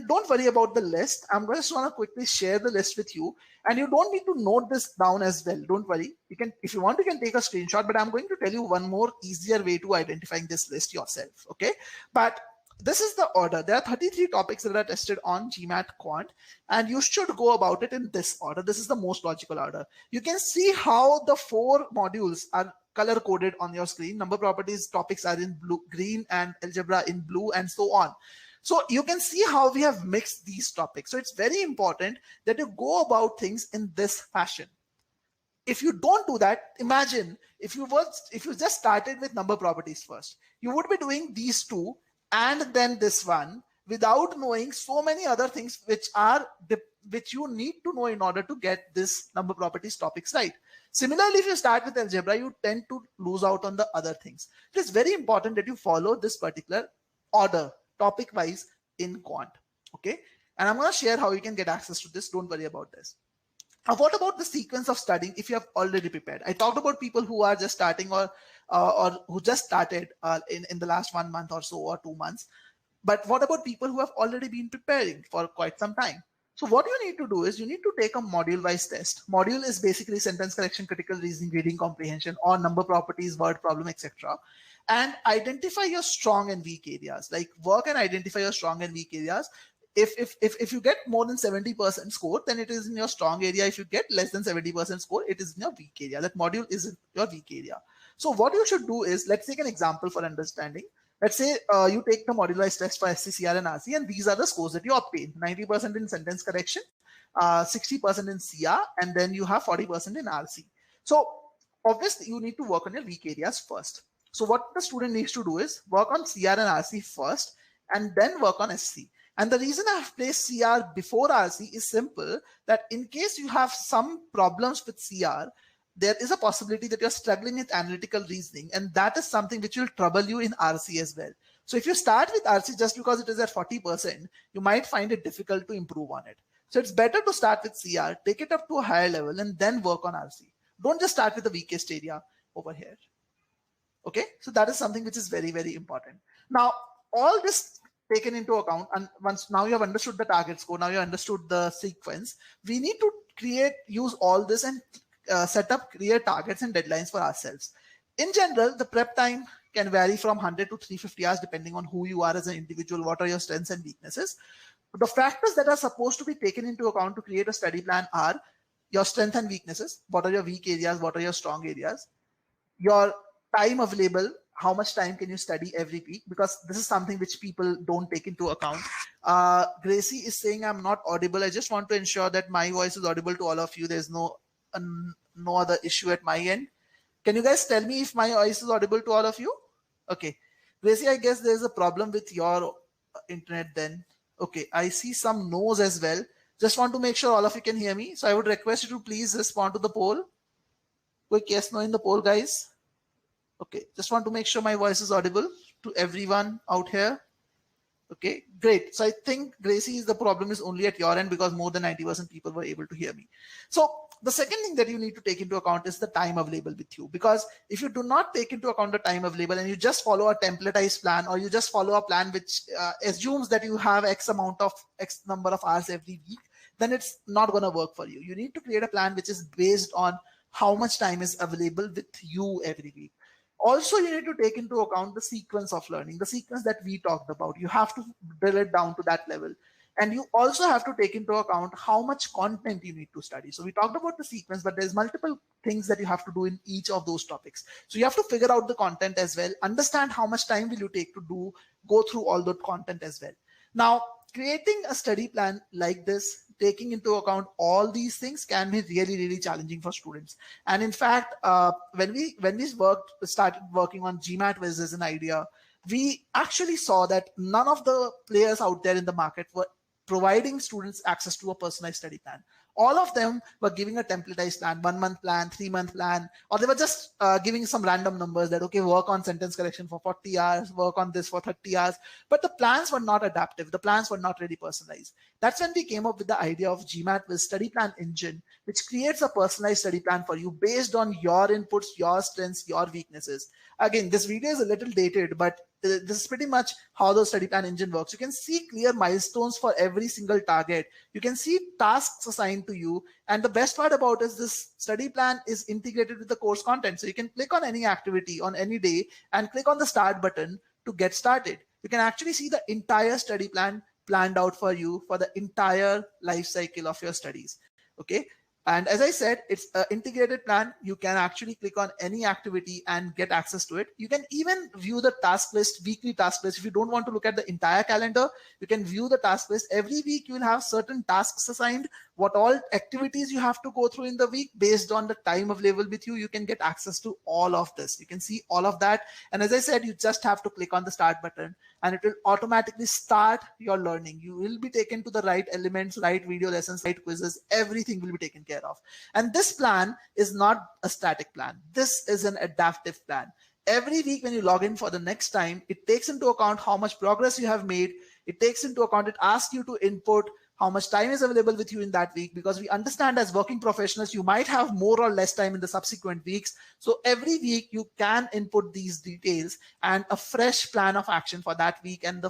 don't worry about the list. I'm just want to quickly share the list with you. And you don't need to note this down as well. Don't worry. You can, if you want, you can take a screenshot, but I'm going to tell you one more easier way to identifying this list yourself. Okay. But this is the order. There are 33 topics that are tested on GMAT Quant, and you should go about it in this order. This is the most logical order. You can see how the 4 modules are color coded on your screen. Number properties topics are in blue, green, and algebra in blue, and so on. So you can see how we have mixed these topics. So it's very important that you go about things in this fashion. If you don't do that, imagine if you just started with number properties first, you would be doing these 2 and then this one without knowing so many other things which you need to know in order to get this number properties topics right. Similarly, if you start with algebra, you tend to lose out on the other things. It is very important that you follow this particular order topic wise in quant. Okay, and I'm going to share how you can get access to this. Don't worry about this. Now, what about the sequence of studying if you have already prepared? I talked about people who are just starting or who just started in the last 1 month or so, or 2 months. But what about people who have already been preparing for quite some time? So what you need to do is you need to take a module-wise test. Module is basically sentence correction, critical reasoning, reading comprehension, or number properties, word problem, etc. And identify your strong and weak areas. Like work and identify your strong and weak areas. If you get more than 70% score, then it is in your strong area. If you get less than 70% score, it is in your weak area. That module is in your weak area. So what you should do is, let's take an example for understanding. Let's say you take the modularized test for SCCR and RC, and these are the scores that you obtain: 90% in sentence correction, 60% in CR, and then you have 40% in RC. So obviously you need to work on your weak areas first. So what the student needs to do is work on CR and RC first, and then work on SC. And the reason I have placed CR before RC is simple, that in case you have some problems with CR, there is a possibility that you're struggling with analytical reasoning, and that is something which will trouble you in RC as well. So if you start with RC just because it is at 40%, you might find it difficult to improve on it. So it's better to start with CR, take it up to a higher level, and then work on RC. Don't just start with the weakest area over here. Okay, so that is something which is very, very important. Now, all this taken into account, and once now you have understood the target score, now you understood the sequence, we need to use all this and set up clear targets and deadlines for ourselves. In general, the prep time can vary from 100 to 350 hours depending on who you are as an individual, what are your strengths and weaknesses. The factors that are supposed to be taken into account to create a study plan are your strengths and weaknesses, what are your weak areas, what are your strong areas, your time available, how much time can you study every week, because this is something which people don't take into account. Gracie is saying I'm not audible. I just want to ensure that my voice is audible to all of you. There's no other issue at my end. Can you guys tell me if my voice is audible to all of you? Okay. Gracie, I guess there's a problem with your internet then. Okay, I see some no's as well. Just want to make sure all of you can hear me. So I would request you to please respond to the poll. Quick yes, no in the poll, guys. Okay, just want to make sure my voice is audible to everyone out here. Okay, great. So I think, Gracie, the problem is only at your end because more than 90% people were able to hear me. So the second thing that you need to take into account is the time available with you, because if you do not take into account the time available and you just follow a templatized plan, or you just follow a plan which assumes that you have X number of hours every week, then it's not going to work for you. You need to create a plan which is based on how much time is available with you every week. Also, you need to take into account the sequence of learning, the sequence that we talked about. You have to drill it down to that level. And you also have to take into account how much content you need to study. So we talked about the sequence, but there's multiple things that you have to do in each of those topics. So you have to figure out the content as well, understand how much time will you take to go through all that content as well. Now, creating a study plan like this, taking into account all these things, can be really, really challenging for students. And in fact, when we started working on GMAT as an idea, we actually saw that none of the players out there in the market were providing students access to a personalized study plan. All of them were giving a templatized plan, 1 month plan, 3 month plan, or they were just giving some random numbers that, okay, work on sentence correction for 40 hours, work on this for 30 hours. But the plans were not adaptive. The plans were not really personalized. That's when we came up with the idea of GMAT with Study Plan Engine, which creates a personalized study plan for you based on your inputs, your strengths, your weaknesses. Again, this video is a little dated, but this is pretty much how the study plan engine works. You can see clear milestones for every single target. You can see tasks assigned to you. And the best part about it is this study plan is integrated with the course content. So you can click on any activity on any day and click on the start button to get started. You can actually see the entire study plan planned out for you for the entire life cycle of your studies. Okay. And as I said, it's an integrated plan. You can actually click on any activity and get access to it. You can even view the task list, weekly task list. If you don't want to look at the entire calendar, you can view the task list. Every week you will have certain tasks assigned, what all activities you have to go through in the week based on the time available with you. You can get access to all of this. You can see all of that. And as I said, you just have to click on the start button and it will automatically start your learning. You will be taken to the right elements, right video lessons, right quizzes, everything will be taken care of. And this plan is not a static plan. This is an adaptive plan. Every week when you log in for the next time, it takes into account how much progress you have made. It takes into account, it asks you to input how much time is available with you in that week, because we understand as working professionals, you might have more or less time in the subsequent weeks. So every week you can input these details and a fresh plan of action for that week, and the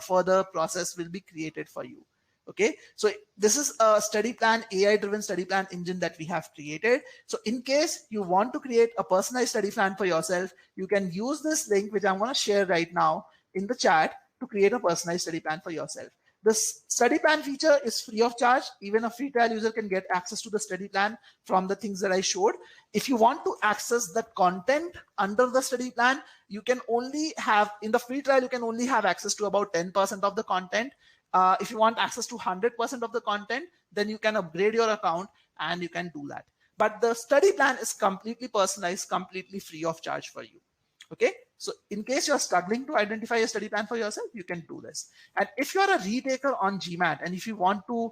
further process will be created for you. Okay, so this is a study plan, AI-driven study plan engine that we have created. So in case you want to create a personalized study plan for yourself, you can use this link, which I'm going to share right now in the chat, to create a personalized study plan for yourself. This study plan feature is free of charge. Even a free trial user can get access to the study plan from the things that I showed. If you want to access the content under the study plan, you can only have, in the free trial, you can only have access to about 10% of the content. If you want access to 100% of the content, then you can upgrade your account and you can do that. But the study plan is completely personalized, completely free of charge for you. Okay, so in case you're struggling to identify a study plan for yourself, you can do this. And if you're a retaker on GMAT, and if you want to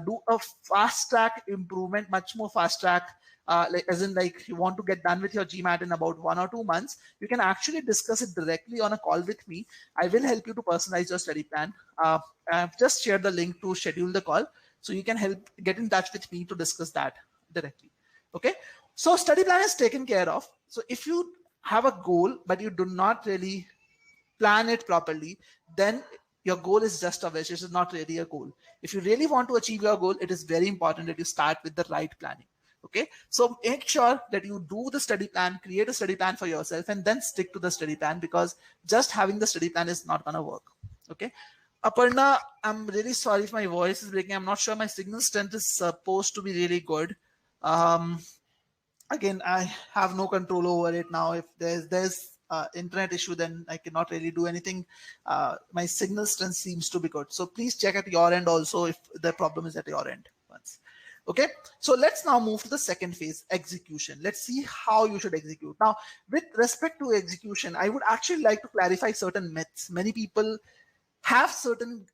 do a fast track improvement, much more fast track, like you want to get done with your GMAT in about 1 or 2 months, you can actually discuss it directly on a call with me. I will help you to personalize your study plan. I've just shared the link to schedule the call, so you can get in touch with me to discuss that directly. Okay, so study plan is taken care of. So if you have a goal, but you do not really plan it properly, then your goal is just a wish. It is not really a goal. If you really want to achieve your goal, it is very important that you start with the right planning. Okay, so make sure that you do the study plan, create a study plan for yourself, and then stick to the study plan, because just having the study plan is not going to work. Okay, Aparna, I'm really sorry if my voice is breaking. I'm not sure my signal strength is supposed to be really good. again, I have no control over it now. If there's internet issue, then I cannot really do anything. My signal strength seems to be good, so please check at your end also if the problem is at your end once. Okay, so let's now move to the second phase, execution. Let's see how you should execute. Now, with respect to execution, I would actually like to clarify certain myths. Many people have certain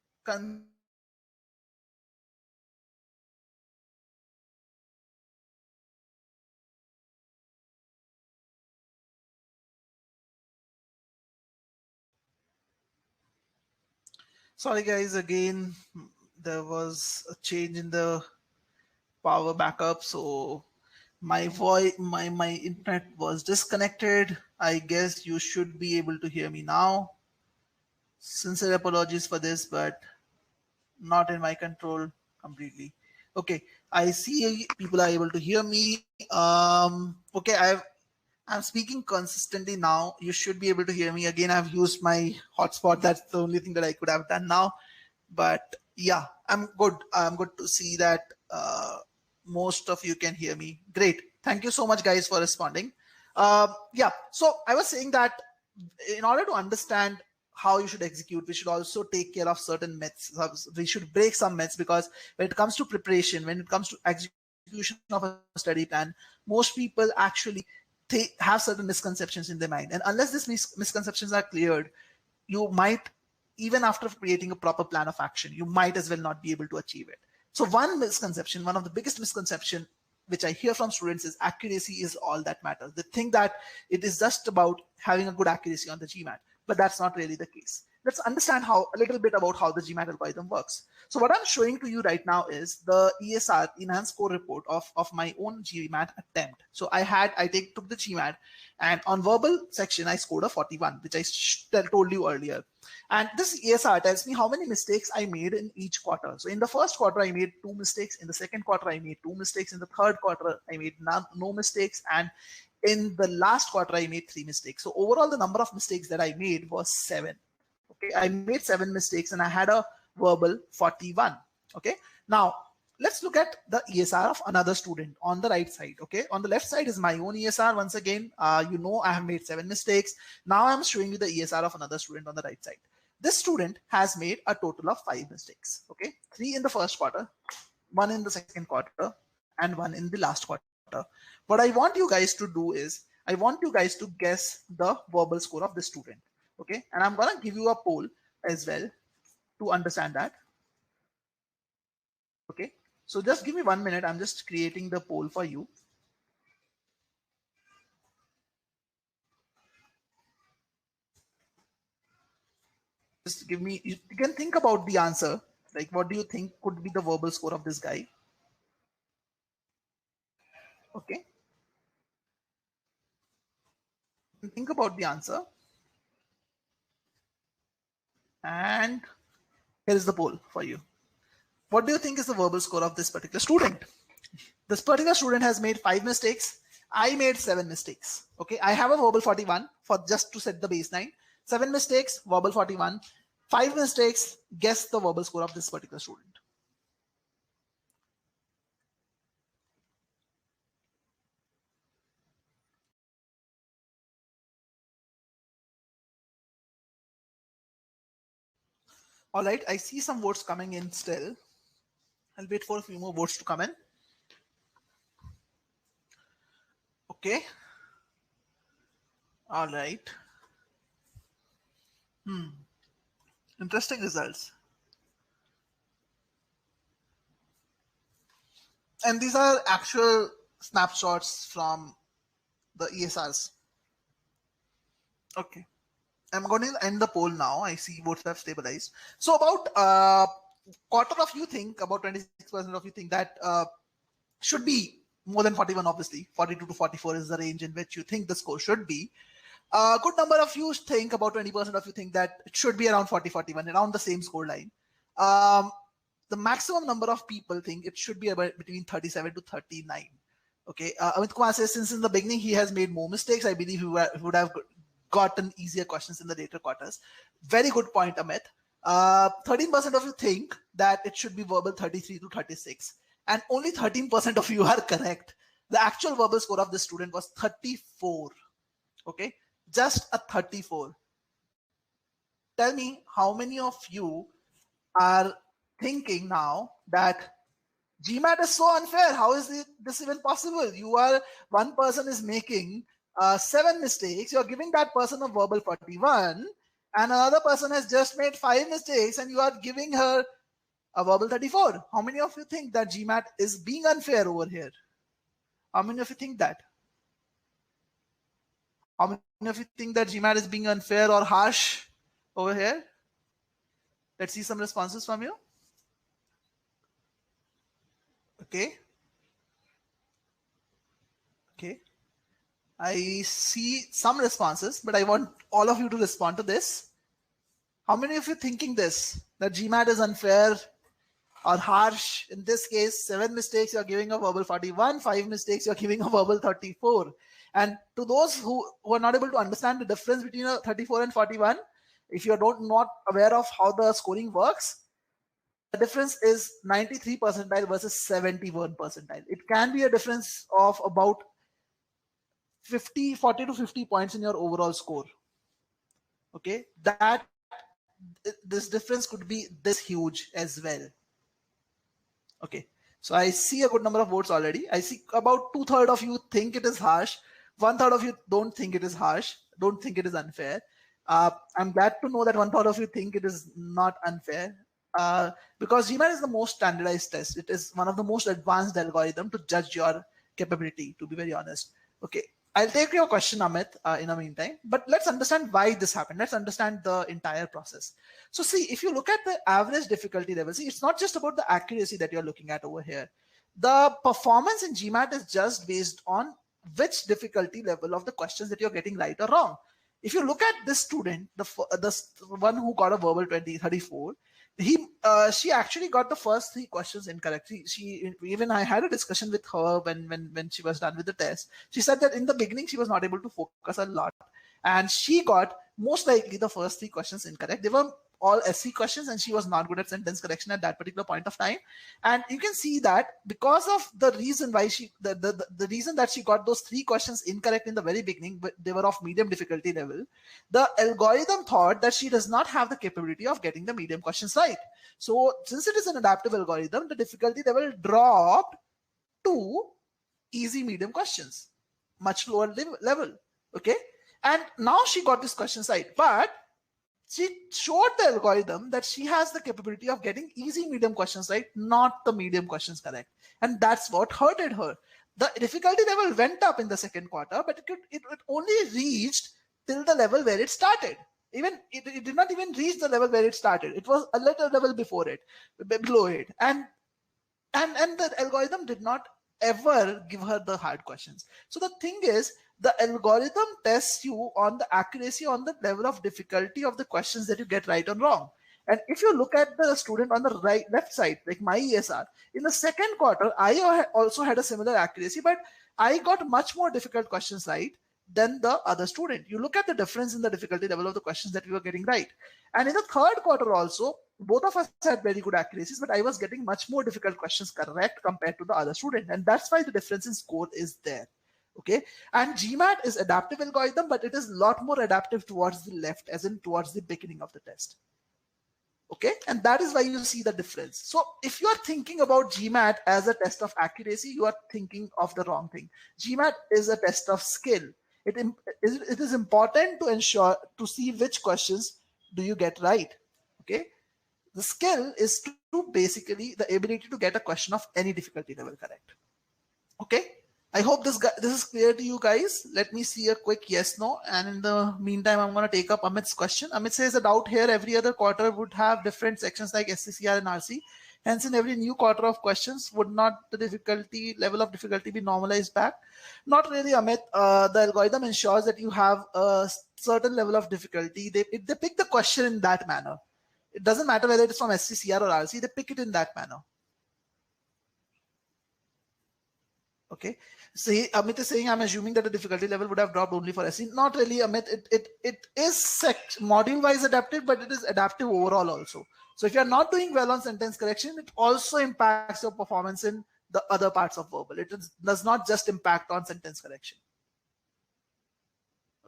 sorry guys, again there was a change in the power backup, so my voice my internet was disconnected. I guess you should be able to hear me now. Sincere apologies for this, but not in my control completely. Okay, I see people are able to hear me. Okay, I'm speaking consistently now. You should be able to hear me. Again, I've used my hotspot. That's the only thing that I could have done now. But yeah, I'm good. I'm good to see that most of you can hear me. Great. Thank you so much, guys, for responding. Yeah, so I was saying that in order to understand how you should execute, we should also take care of certain myths. We should break some myths, because when it comes to preparation, when it comes to execution of a study plan, most people actually have certain misconceptions in their mind. And unless these misconceptions are cleared, you might, even after creating a proper plan of action, you might as well not be able to achieve it. So one misconception, one of the biggest misconception which I hear from students is accuracy is all that matters. They think that it is just about having a good accuracy on the GMAT, but that's not really the case. Let's understand a little bit about how the GMAT algorithm works. So what I'm showing to you right now is the ESR, enhanced score report of my own GMAT attempt. So I took the GMAT, and on verbal section I scored a 41, which I told you earlier. And this ESR tells me how many mistakes I made in each quarter. So in the first quarter, I made 2 mistakes. In the second quarter, I made 2 mistakes. In the third quarter, I made no mistakes. And in the last quarter, I made 3 mistakes. So overall, the number of mistakes that I made was 7. Okay, I made 7 mistakes and I had a verbal 41. Okay, now let's look at the ESR of another student on the right side. Okay, on the left side is my own ESR. Once again, you know, I have made 7 mistakes. Now I'm showing you the ESR of another student on the right side. This student has made a total of 5 mistakes. Okay, 3 in the first quarter, 1 in the second quarter, and 1 in the last quarter. What I want you guys to do is, I want you guys to guess the verbal score of this student. Okay, and I'm gonna give you a poll as well to understand that. Okay, so just give me 1 minute. I'm just creating the poll for you. Just give me, you can think about the answer. Like, what do you think could be the verbal score of this guy? Okay, think about the answer. And here is the poll for you. What do you think is the verbal score of this particular student? This particular student has made 5 mistakes. I made 7 mistakes. Okay, I have a verbal 41 for just to set the baseline. 7 mistakes, verbal 41. 5 mistakes, guess the verbal score of this particular student. All right, I see some votes coming in still. I'll wait for a few more votes to come in. Okay. All right. Interesting results. And these are actual snapshots from the ESRs. Okay. I'm going to end the poll now. I see votes have stabilized. So about quarter of you think, about 26% of you think that should be more than 41, obviously. 42 to 44 is the range in which you think the score should be. A good number of you think, about 20% of you think that it should be around 40, 41, around the same score line. The maximum number of people think it should be about between 37 to 39. Okay, Amit Kumar says since in the beginning he has made more mistakes, I believe he would have gotten easier questions in the later quarters. Very good point, Amit. 13% of you think that it should be verbal 33 to 36, and only 13% of you are correct. The actual verbal score of this student was 34. Okay, just a 34. Tell me how many of you are thinking now that GMAT is so unfair. How is this even possible? One person is making 7 mistakes. You're giving that person a verbal 41, and another person has just made 5 mistakes, and you are giving her a verbal 34. How many of you think that GMAT is being unfair over here? How many of you think that? How many of you think that GMAT is being unfair or harsh over here? Let's see some responses from you. Okay. Okay. I see some responses, but I want all of you to respond to this. How many of you thinking this, that GMAT is unfair or harsh? In this case, 7 mistakes, you're giving a verbal 41, 5 mistakes, you're giving a verbal 34. And to those who are not able to understand the difference between a 34 and 41, if you're not aware of how the scoring works, the difference is 93 percentile versus 71 percentile. It can be a difference of about 40 to 50 points in your overall score. Okay, this difference could be this huge as well. Okay, so I see a good number of votes already. I see about 2/3 of you think it is harsh. 1/3 of you don't think it is harsh, don't think it is unfair. I'm glad to know that 1/3 of you think it is not unfair. Because GMAT is the most standardized test. It is one of the most advanced algorithm to judge your capability, to be very honest. Okay, I'll take your question, Amit, in the meantime, but let's understand why this happened. Let's understand the entire process. So see, if you look at the average difficulty level, see, it's not just about the accuracy that you're looking at over here. The performance in GMAT is just based on which difficulty level of the questions that you're getting right or wrong. If you look at this student, the one who got a verbal 34, she actually got the first 3 questions incorrect. She even I had a discussion with her when she was done with the test. She said that in the beginning she was not able to focus a lot, and she got most likely the first 3 questions incorrect. They were all SC questions, and she was not good at sentence correction at that particular point of time. And you can see that because of the reason why the reason that she got those 3 questions incorrect in the very beginning, but they were of medium difficulty level, the algorithm thought that she does not have the capability of getting the medium questions right. So since it is an adaptive algorithm, the difficulty level dropped to easy medium questions, much lower level. Okay, and now she got this question right, but she showed the algorithm that she has the capability of getting easy medium questions right, not the medium questions correct. And that's what hurted her. The difficulty level went up in the second quarter, but it only reached till the level where it started. Even it did not even reach the level where it started. It was a little level before it, below it. And the algorithm did not ever give her the hard questions. So the thing is, the algorithm tests you on the accuracy, on the level of difficulty of the questions that you get right or wrong. And if you look at the student on the left side, like my ESR, in the second quarter, I also had a similar accuracy, but I got much more difficult questions right than the other student. You look at the difference in the difficulty level of the questions that we were getting right. And in the third quarter also, both of us had very good accuracies, but I was getting much more difficult questions correct compared to the other student. And that's why the difference in score is there. Okay, and GMAT is adaptive algorithm, but it is a lot more adaptive towards the left, as in towards the beginning of the test. Okay, and that is why you see the difference. So if you are thinking about GMAT as a test of accuracy, you are thinking of the wrong thing. GMAT is a test of skill. It is important to ensure to see which questions do you get right. Okay, the skill is to basically the ability to get a question of any difficulty level correct. Okay, I hope this is clear to you guys. Let me see a quick yes, no. And in the meantime, I'm going to take up Amit's question. Amit says a doubt here, every other quarter would have different sections like SCCR and RC. Hence, in every new quarter of questions, would not the level of difficulty be normalized back? Not really, Amit. The algorithm ensures that you have a certain level of difficulty. They pick the question in that manner. It doesn't matter whether it's from SCCR or RC, they pick it in that manner. Okay, so Amit is saying, I'm assuming that the difficulty level would have dropped only for SC. Not really, Amit. It is module wise adaptive, but it is adaptive overall also. So if you're not doing well on sentence correction, it also impacts your performance in the other parts of verbal. It does not just impact on sentence correction.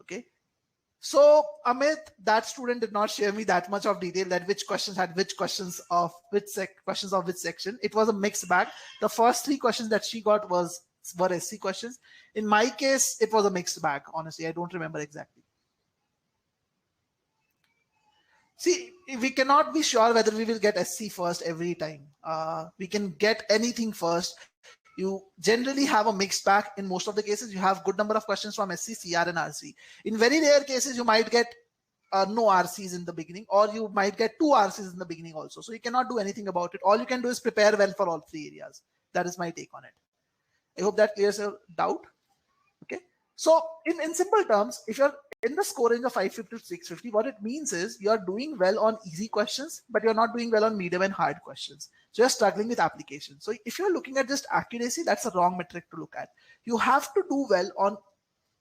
Okay. So Amit, that student did not share me that much of detail that which questions had which questions of which section. It was a mixed bag. The first 3 questions that she got were SC questions. In my case, it was a mixed bag. Honestly, I don't remember exactly. See, we cannot be sure whether we will get SC first every time. We can get anything first. You generally have a mixed bag. In most of the cases, you have good number of questions from SC, CR, and RC. In very rare cases, you might get no RCs in the beginning, or you might get 2 RCs in the beginning also. So you cannot do anything about it. All you can do is prepare well for all 3 areas. That is my take on it. I hope that clears your doubt. Okay. So in simple terms, if you're in the score range of 550 to 650, what it means is you're doing well on easy questions, but you're not doing well on medium and hard questions. So you're struggling with application. So if you're looking at just accuracy, that's a wrong metric to look at. You have to do well on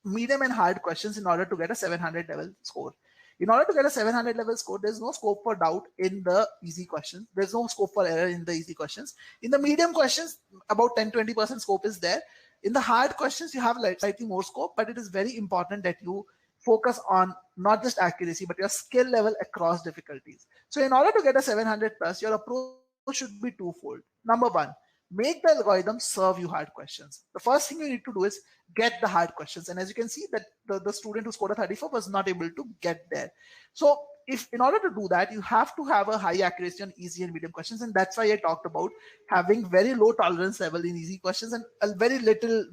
medium and hard questions in order to get a 700 level score. In order to get a 700 level score, there's no scope for doubt in the easy questions. There's no scope for error in the easy questions. In the medium questions, about 10-20% scope is there. In the hard questions, you have slightly more scope, but it is very important that you focus on not just accuracy, but your skill level across difficulties. So in order to get a 700 plus, your approach should be twofold. Number one, make the algorithm serve you hard questions. The first thing you need to do is get the hard questions. And as you can see that the student who scored a 34 was not able to get there. So if in order to do that, you have to have a high accuracy on easy and medium questions. And that's why I talked about having very low tolerance level in easy questions and a very little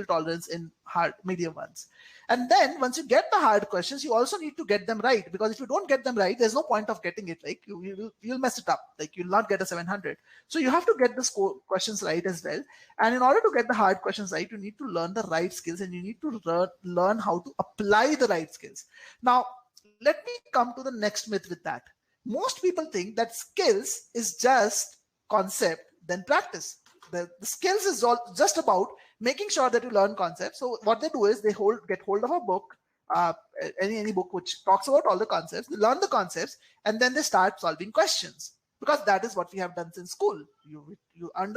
tolerance in hard medium ones. And then once you get the hard questions, you also need to get them right, because if you don't get them right, there's no point of getting it. Like you'll mess it up. Like you'll not get a 700. So you have to get the questions right as well. And in order to get the hard questions right, you need to learn the right skills, and you need to learn how to apply the right skills. Now, let me come to the next myth with that. Most people think that skills is just concept, then practice. The skills is all just about making sure that you learn concepts. So what they do is they get hold of a book, any book which talks about all the concepts. They learn the concepts, and then they start solving questions, because that is what we have done since school. You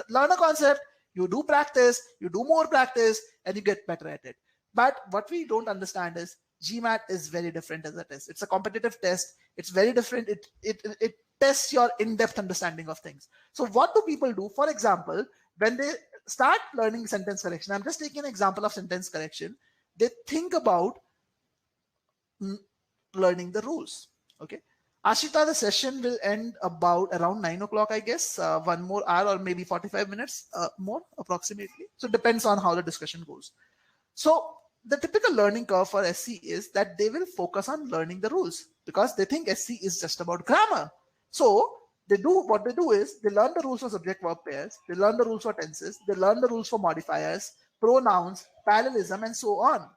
learn a concept, you do practice, you do more practice, and you get better at it. But what we don't understand is GMAT is very different as a test. It's a competitive test. It's very different. It tests your in-depth understanding of things. So what do people do? For example, when they start learning sentence correction, I'm just taking an example of sentence correction. They think about learning the rules. Okay. Ashita, the session will end around 9 o'clock, I guess. 1 more hour or maybe 45 minutes more approximately. So it depends on how the discussion goes. So the typical learning curve for SC is that they will focus on learning the rules, because they think SC is just about grammar. So what they do is they learn the rules for subject-verb pairs, they learn the rules for tenses, they learn the rules for modifiers, pronouns, parallelism, and so on.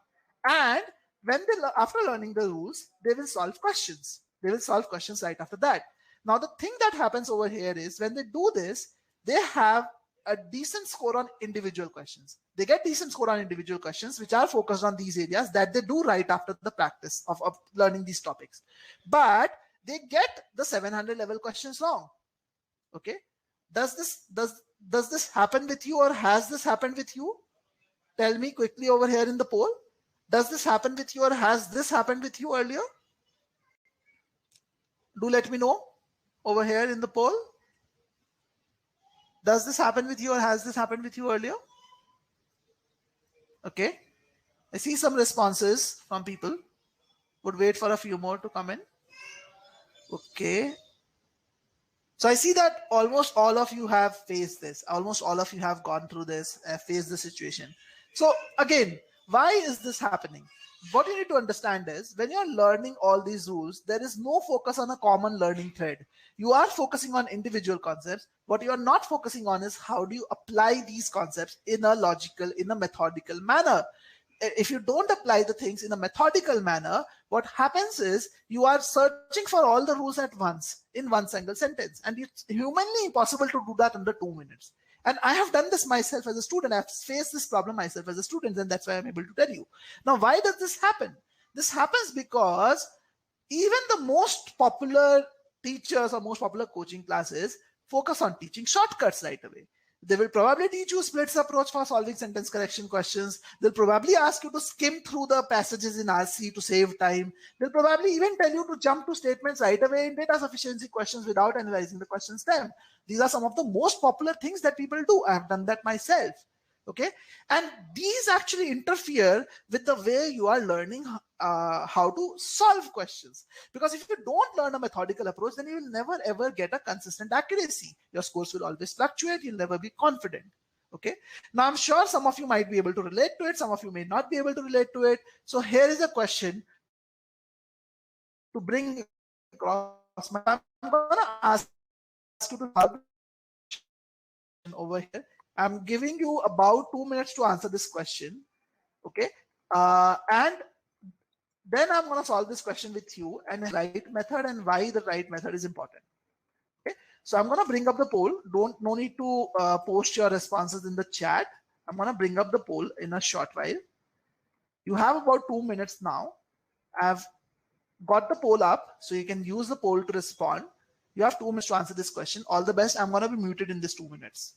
And when after learning the rules, they will solve questions. They will solve questions right after that. Now, the thing that happens over here is when they do this, they have a decent score on individual questions. They get decent score on individual questions, which are focused on these areas that they do right after the practice of learning these topics. But they get the 700 level questions wrong. Okay. Does this happen with you, or has this happened with you? Tell me quickly over here in the poll. Does this happen with you, or has this happened with you earlier? Do let me know over here in the poll. Does this happen with you, or has this happened with you earlier? Okay. I see some responses from people. Would wait for a few more to come in. Okay. So I see that almost all of you have faced this. Almost all of you have gone through this, faced the situation. So again, why is this happening? What you need to understand is when you're learning all these rules, there is no focus on a common learning thread. You are focusing on individual concepts. What you are not focusing on is how do you apply these concepts in a logical, in a methodical manner. If you don't apply the things in a methodical manner, what happens is you are searching for all the rules at once in one single sentence. And it's humanly impossible to do that under 2 minutes. And I have done this myself as a student. I've faced this problem myself as a student, and that's why I'm able to tell you. Now, why does this happen? This happens because even the most popular teachers or most popular coaching classes focus on teaching shortcuts right away. They will probably teach you splits approach for solving sentence correction questions. They'll probably ask you to skim through the passages in RC to save time. They'll probably even tell you to jump to statements right away in data sufficiency questions without analyzing the question stem. These are some of the most popular things that people do. I've done that myself. Okay, and these actually interfere with the way you are learning how to solve questions, because if you don't learn a methodical approach, then you will never ever get a consistent accuracy. Your scores will always fluctuate. You'll never be confident. Okay, now I'm sure some of you might be able to relate to it, some of you may not be able to relate to it. So here is a question to bring across my, I'm gonna ask you to solve over here. I'm giving you about 2 minutes to answer this question. Okay, and then I'm going to solve this question with you and the right method and why the right method is important. Okay, so I'm going to bring up the poll. No need to post your responses in the chat. I'm going to bring up the poll in a short while. You have about 2 minutes now. I've got the poll up, so you can use the poll to respond. You have 2 minutes to answer this question. All the best. I'm going to be muted in this 2 minutes.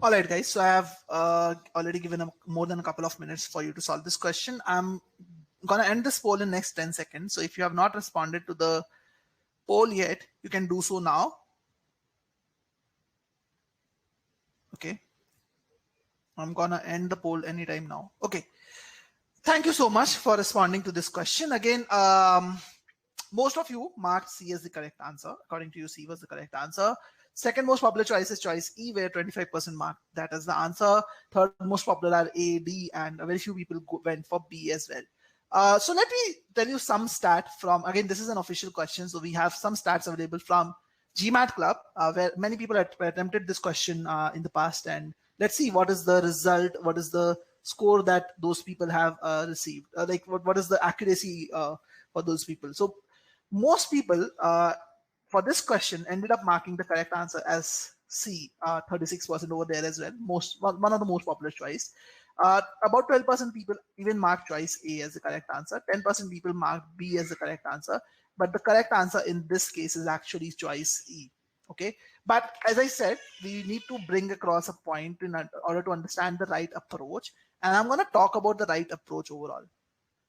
All right, guys. So I have already given more than a couple of minutes for you to solve this question. I'm going to end this poll in next 10 seconds. So if you have not responded to the poll yet, you can do so now. Okay. I'm going to end the poll anytime now. Okay. Thank you so much for responding to this question. Again, most of you marked C as the correct answer. According to you, C was the correct answer. Second most popular choice is choice E, where 25% marked that as the answer. Third most popular are A, D, and very few people went for B as well. So let me tell you some stat from, again, this is an official question. So we have some stats available from GMAT Club, where many people have attempted this question in the past. And let's see what is the result, what is the score that those people have received. Like what is the accuracy for those people. So most people for this question ended up marking the correct answer as C, 36% over there as well. One of the most popular choice. About 12% people even marked choice A as the correct answer. 10% people marked B as the correct answer. But the correct answer in this case is actually choice E. Okay. But as I said, we need to bring across a point in order to understand the right approach. And I'm going to talk about the right approach overall.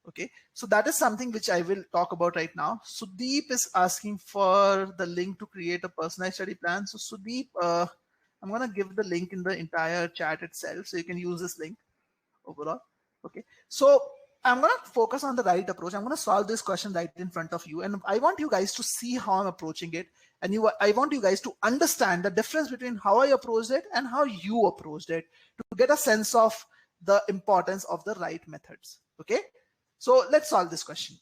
Okay, so that is something which I will talk about right now. Sudeep is asking for the link to create a personalized study plan. So Sudeep, I'm going to give the link in the entire chat itself, so you can use this link overall. Okay, so I'm going to focus on the right approach. I'm going to solve this question right in front of you, and I want you guys to see how I'm approaching it, and I want you guys to understand the difference between how I approached it and how you approached it, to get a sense of the importance of the right methods. Okay, so let's solve this question.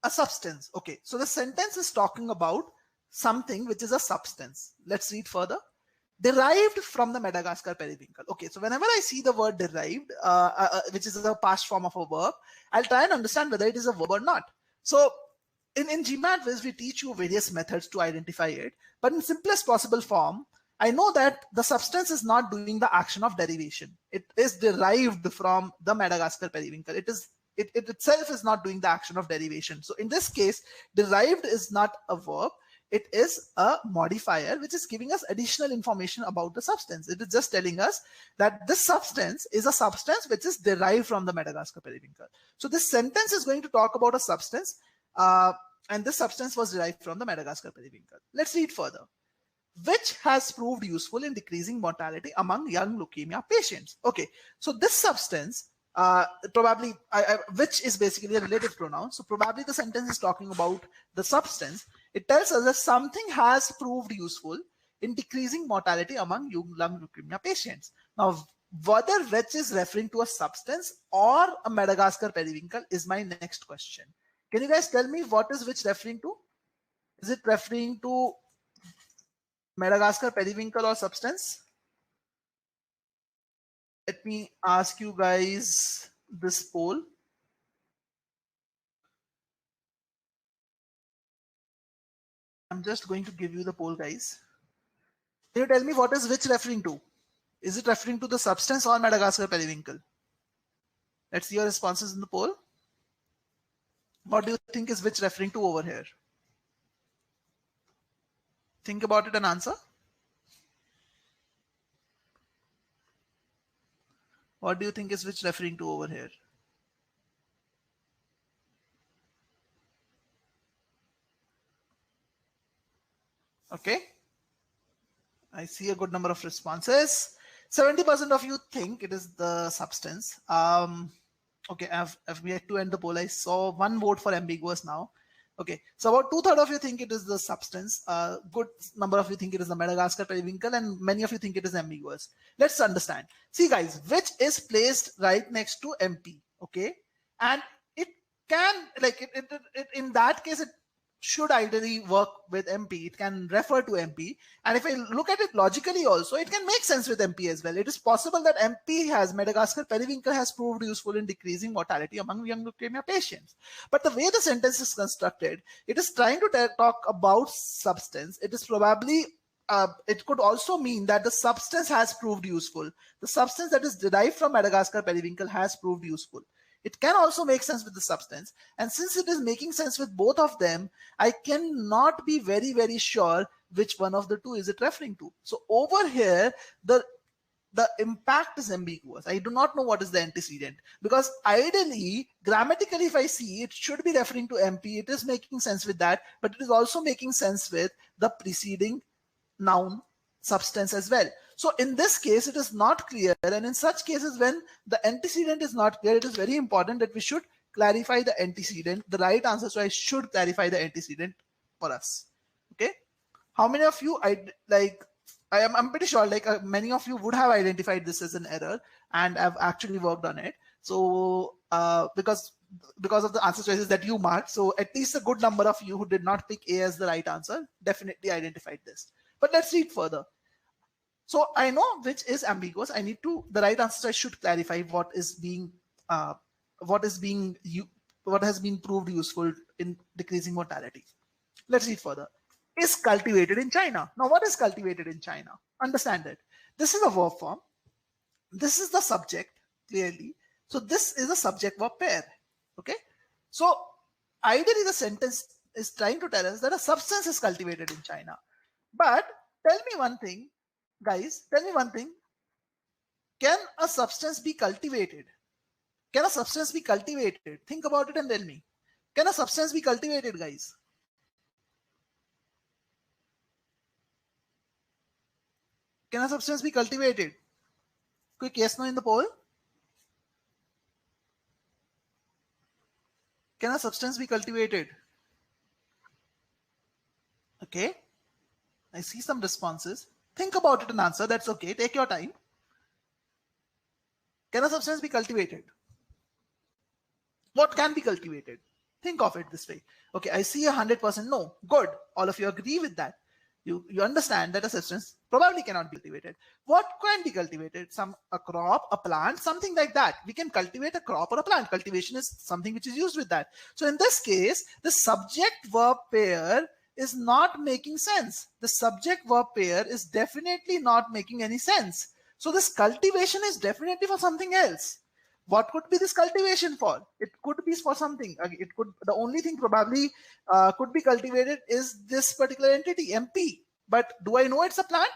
A substance. Okay, so the sentence is talking about something which is a substance. Let's read further. Derived from the Madagascar periwinkle. Okay, so whenever I see the word derived, which is a past form of a verb, I'll try and understand whether it is a verb or not. So in GMAT, we teach you various methods to identify it, but in simplest possible form, I know that the substance is not doing the action of derivation. It is derived from the Madagascar periwinkle. It itself is not doing the action of derivation. So in this case, derived is not a verb. It is a modifier which is giving us additional information about the substance. It is just telling us that this substance is a substance which is derived from the Madagascar periwinkle. So this sentence is going to talk about a substance, and this substance was derived from the Madagascar periwinkle. Let's read further. Which has proved useful in decreasing mortality among young leukemia patients. Okay, so this substance, probably, which is basically a relative pronoun. So probably the sentence is talking about the substance. It tells us that something has proved useful in decreasing mortality among young leukemia patients. Now, whether which is referring to a substance or a Madagascar periwinkle is my next question. Can you guys tell me what is which referring to? Is it referring to Madagascar periwinkle or substance? Let me ask you guys this poll. I'm just going to give you the poll, guys. Can you tell me what is which referring to? Is it referring to the substance or Madagascar periwinkle? Let's see your responses in the poll. What do you think is which referring to over here? Think about it and answer. What do you think is which referring to over here? Okay. I see a good number of responses. 70% of you think it is the substance. Okay, we had to end the poll. I saw one vote for ambiguous now. Okay, so about 2/3 of you think it is the substance. Good number of you think it is the Madagascar periwinkle, and many of you think it is ambiguous. Let's understand. See, guys, which is placed right next to MP. Okay, and it can, like, in that case, it should ideally work with MP. It can refer to MP. And if I look at it logically also, it can make sense with MP as well. It is possible that MP has, Madagascar periwinkle has proved useful in decreasing mortality among young leukemia patients. But the way the sentence is constructed, it is trying to talk about substance. It is probably, it could also mean that the substance has proved useful. The substance that is derived from Madagascar periwinkle has proved useful. It can also make sense with the substance. And since it is making sense with both of them, I cannot be very, very sure which one of the two is it referring to. So over here, the impact is ambiguous. I do not know what is the antecedent, because ideally, grammatically, if I see, it should be referring to MP. It is making sense with that, but it is also making sense with the preceding noun substance as well. So in this case, it is not clear. And in such cases, when the antecedent is not clear, it is very important that we should clarify the antecedent. The right answer, so I should clarify the antecedent for us. Okay. How many of you, I'm pretty sure many of you would have identified this as an error and have actually worked on it. So because of the answer choices that you marked, so at least a good number of you who did not pick A as the right answer definitely identified this. But let's read further. So I know which is ambiguous. I need to, the right answer, I should clarify what has been proved useful in decreasing mortality. Let's read further. Is cultivated in China. Now, what is cultivated in China? Understand it. This is a verb form. This is the subject, clearly. So this is a subject-verb pair. Okay. So ideally, the sentence is trying to tell us that a substance is cultivated in China. But tell me one thing, guys, tell me one thing. Can a substance be cultivated? Can a substance be cultivated? Think about it and tell me. Can a substance be cultivated, guys? Can a substance be cultivated? Quick yes, no in the poll. Can a substance be cultivated? Okay. I see some responses. Think about it and answer. That's okay. Take your time. Can a substance be cultivated? What can be cultivated? Think of it this way. Okay, I see 100% no. Good. All of you agree with that. You understand that a substance probably cannot be cultivated. What can be cultivated? A crop, a plant, something like that. We can cultivate a crop or a plant. Cultivation is something which is used with that. So in this case, the subject-verb pair is not making sense. The subject-verb pair is definitely not making any sense. So this cultivation is definitely for something else. What could be this cultivation for? It could be for something. It could, the only thing probably could be cultivated is this particular entity, MP. But do I know it's a plant?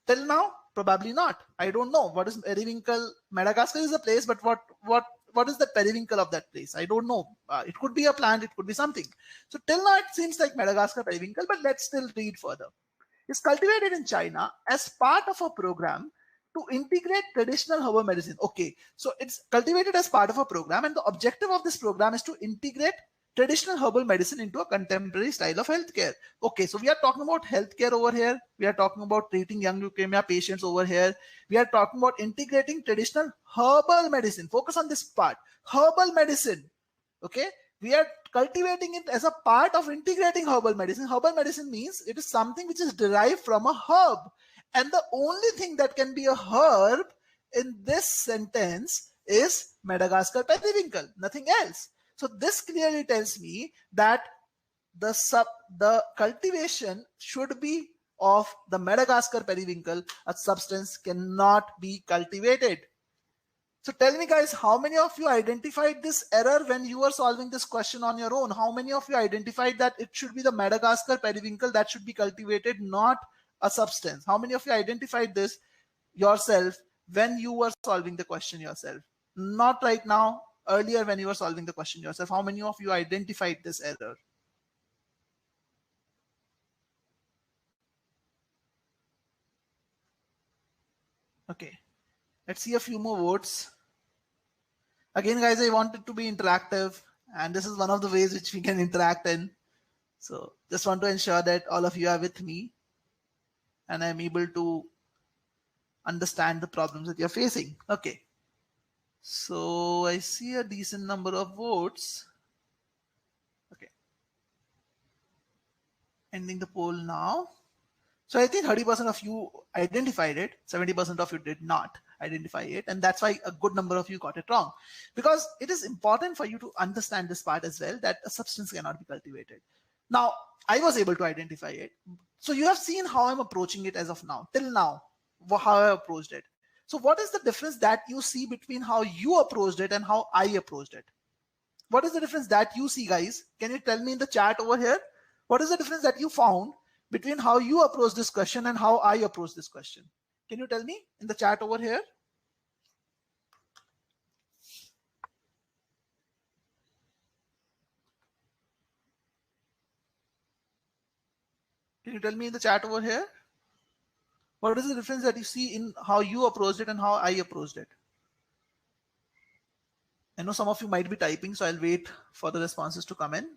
Till now, probably not. I don't know. What is periwinkle? Madagascar is a place, but what is the periwinkle of that place? I don't know. It could be a plant. It could be something. So till now, it seems like Madagascar periwinkle, but let's still read further. It's cultivated in China as part of a program to integrate traditional herbal medicine. Okay, so it's cultivated as part of a program, and the objective of this program is to integrate traditional herbal medicine into a contemporary style of healthcare. Okay, so we are talking about healthcare over here. We are talking about treating young leukemia patients over here. We are talking about integrating traditional herbal medicine. Focus on this part. Herbal medicine. Okay, we are cultivating it as a part of integrating herbal medicine. Herbal medicine means it is something which is derived from a herb. And the only thing that can be a herb in this sentence is Madagascar periwinkle, nothing else. So this clearly tells me that the cultivation should be of the Madagascar periwinkle, a substance cannot be cultivated. So tell me guys, how many of you identified this error when you were solving this question on your own? How many of you identified that it should be the Madagascar periwinkle that should be cultivated, not a substance? How many of you identified this yourself when you were solving the question yourself? Not right now, earlier when you were solving the question yourself. How many of you identified this error? Okay, let's see a few more votes. Again, guys, I want it to be interactive, and this is one of the ways which we can interact in. So just want to ensure that all of you are with me and I'm able to understand the problems that you're facing. Okay. So I see a decent number of votes. Okay. Ending the poll now. So I think 30% of you identified it, 70% of you did not identify it. And that's why a good number of you got it wrong. Because it is important for you to understand this part as well, that a substance cannot be cultivated. Now, I was able to identify it. So you have seen how I'm approaching it as of now, till now, how I approached it. So what is the difference that you see between how you approached it and how I approached it? What is the difference that you see, guys? Can you tell me in the chat over here? What is the difference that you found between how you approach this question and how I approach this question? Can you tell me in the chat over here? Can you tell me in the chat over here? What is the difference that you see in how you approached it and how I approached it? I know some of you might be typing, so I'll wait for the responses to come in.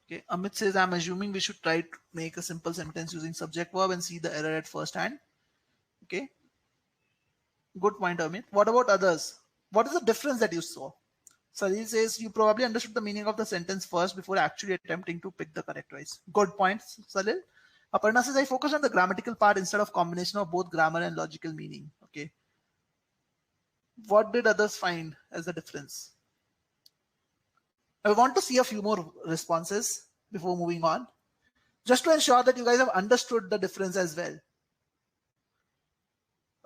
Okay, Amit says, I'm assuming we should try to make a simple sentence using subject verb and see the error at first hand. Okay, good point, Amit. What about others? What is the difference that you saw? Salil says, you probably understood the meaning of the sentence first before actually attempting to pick the correct choice. Good point, Salil. Aparna says, I focus on the grammatical part instead of combination of both grammar and logical meaning. Okay. What did others find as the difference? I want to see a few more responses before moving on, just to ensure that you guys have understood the difference as well.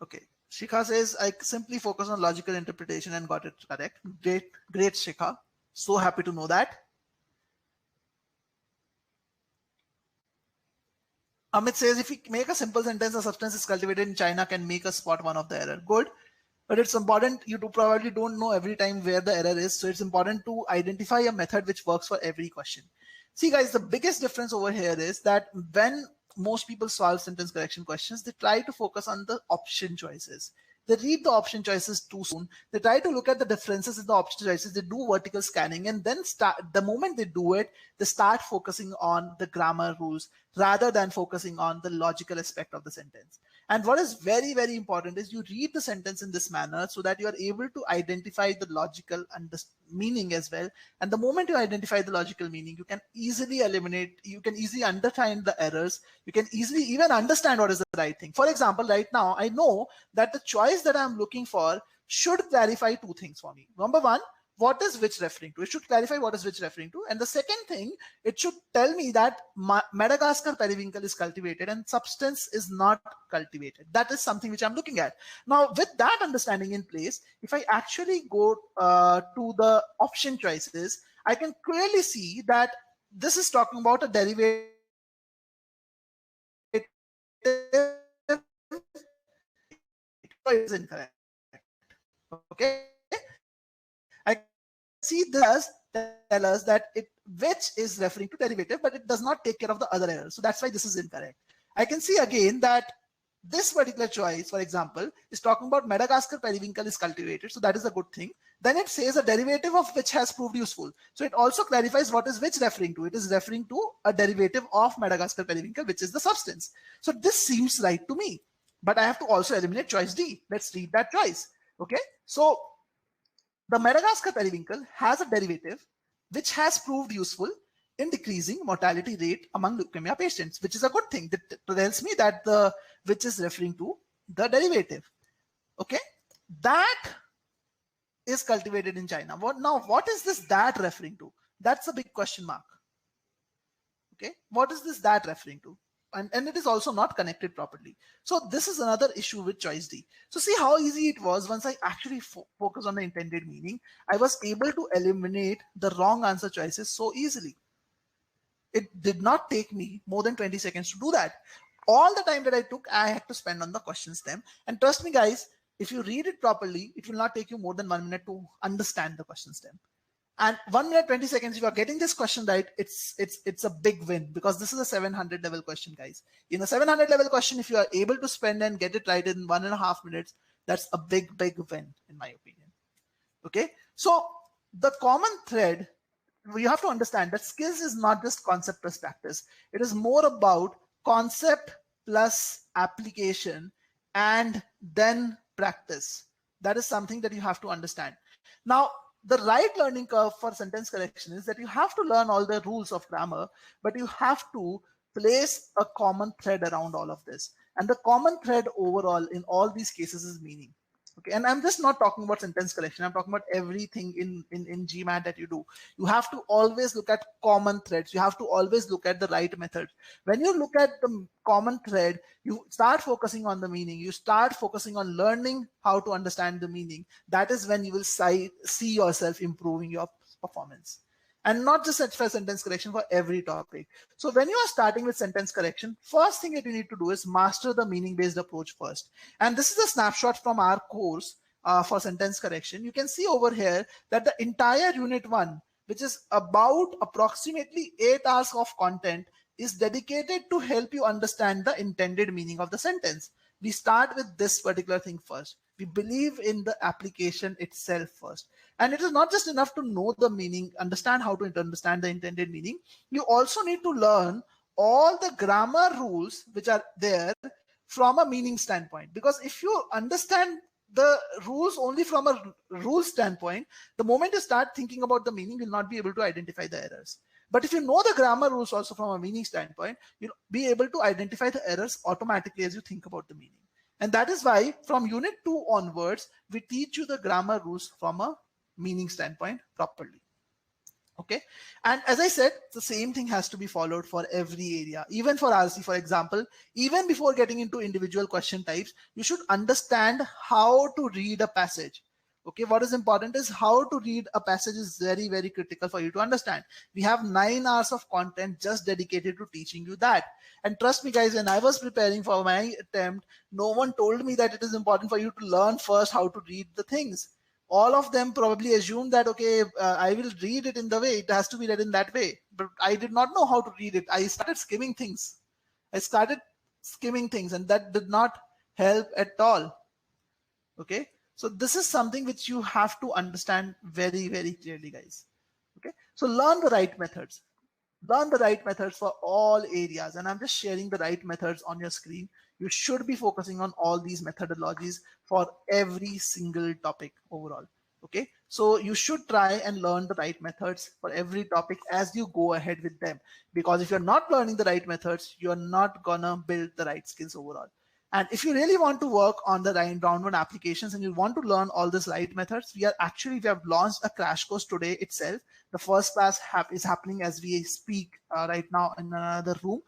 Okay, Shikha says, I simply focus on logical interpretation and got it correct. Great, great, Shikha. So happy to know that. Amit says, if we make a simple sentence, a substance is cultivated in China, can make us spot one of the error. Good. But it's important, you probably don't know every time where the error is. So it's important to identify a method which works for every question. See guys, the biggest difference over here is that when most people solve sentence correction questions, they try to focus on the option choices. They read the option choices too soon. They try to look at the differences in the option choices. They do vertical scanning, and then the moment they do it, they start focusing on the grammar rules rather than focusing on the logical aspect of the sentence. And what is very, very important is you read the sentence in this manner so that you are able to identify the logical meaning as well. And the moment you identify the logical meaning, you can easily eliminate, you can easily understand the errors. You can easily even understand what is the right thing. For example, right now, I know that the choice that I'm looking for should clarify two things for me. Number one, what is which referring to? It should clarify what is which referring to. And the second thing, it should tell me that Madagascar periwinkle is cultivated and substance is not cultivated. That is something which I'm looking at. Now, with that understanding in place, if I actually go to the option choices, I can clearly see that this is talking about a derivative. Is incorrect. Okay. I see this tell us that which is referring to derivative, but it does not take care of the other error. So that's why this is incorrect. I can see again that this particular choice, for example, is talking about Madagascar periwinkle is cultivated. So that is a good thing. Then it says a derivative of which has proved useful. So it also clarifies what is which referring to. It is referring to a derivative of Madagascar periwinkle, which is the substance. So this seems right to me, but I have to also eliminate choice D. Let's read that choice. Okay. So the Madagascar periwinkle has a derivative which has proved useful in decreasing mortality rate among leukemia patients, which is a good thing. That tells me that the which is referring to the derivative. Okay, that is cultivated in China. What is this that referring to? That's a big question mark. Okay, what is this that referring to? And it is also not connected properly. So this is another issue with choice D. So see how easy it was. Once I actually focus on the intended meaning, I was able to eliminate the wrong answer choices so easily. It did not take me more than 20 seconds to do that. All the time that I took, I had to spend on the question stem. And trust me, guys, if you read it properly, it will not take you more than 1 minute to understand the question stem. And 1 minute 20 seconds, if you are getting this question right, it's a big win, because this is a 700 level question, guys. In a 700 level question, if you are able to spend and get it right in 1.5 minutes, that's a big win, in my opinion. Okay, so the common thread, you have to understand that skills is not just concept plus practice. It is more about concept plus application and then practice. That is something that you have to understand. Now, the right learning curve for sentence correction is that you have to learn all the rules of grammar, but you have to place a common thread around all of this. And the common thread overall in all these cases is meaning. Okay, and I'm just not talking about sentence collection. I'm talking about everything in GMAT that you do. You have to always look at common threads. You have to always look at the right method. When you look at the common thread, you start focusing on the meaning. You start focusing on learning how to understand the meaning. That is when you will see yourself improving your performance. And not just for sentence correction, for every topic. So when you are starting with sentence correction, first thing that you need to do is master the meaning-based approach first. And this is a snapshot from our course for sentence correction. You can see over here that the entire unit 1, which is about approximately 8 hours of content, is dedicated to help you understand the intended meaning of the sentence. We start with this particular thing first. We believe in the application itself first. And it is not just enough to know the meaning, understand how to understand the intended meaning. You also need to learn all the grammar rules which are there from a meaning standpoint. Because if you understand the rules only from a rule standpoint, the moment you start thinking about the meaning, you'll not be able to identify the errors. But if you know the grammar rules also from a meaning standpoint, you'll be able to identify the errors automatically as you think about the meaning. And that is why from unit 2 onwards, we teach you the grammar rules from a meaning standpoint properly. Okay. And as I said, the same thing has to be followed for every area. Even for RC, for example, even before getting into individual question types, you should understand how to read a passage. Okay, what is important is how to read a passage is very critical for you to understand. We have 9 hours of content just dedicated to teaching you that. And trust me, guys, when I was preparing for my attempt, no one told me that it is important for you to learn first how to read the things. All of them probably assume that, okay, I will read it in the way, it has to be read in that way. But I did not know how to read it. I started skimming things. And that did not help at all. Okay. So this is something which you have to understand very clearly, guys. Okay. So learn the right methods. Learn the right methods for all areas. And I'm just sharing the right methods on your screen. You should be focusing on all these methodologies for every single topic overall. Okay. So you should try and learn the right methods for every topic as you go ahead with them. Because if you're not learning the right methods, you're not gonna build the right skills overall. And if you really want to work on the round 1 applications and you want to learn all these right methods, we have launched a crash course today itself. The first class is happening as we speak right now in another room,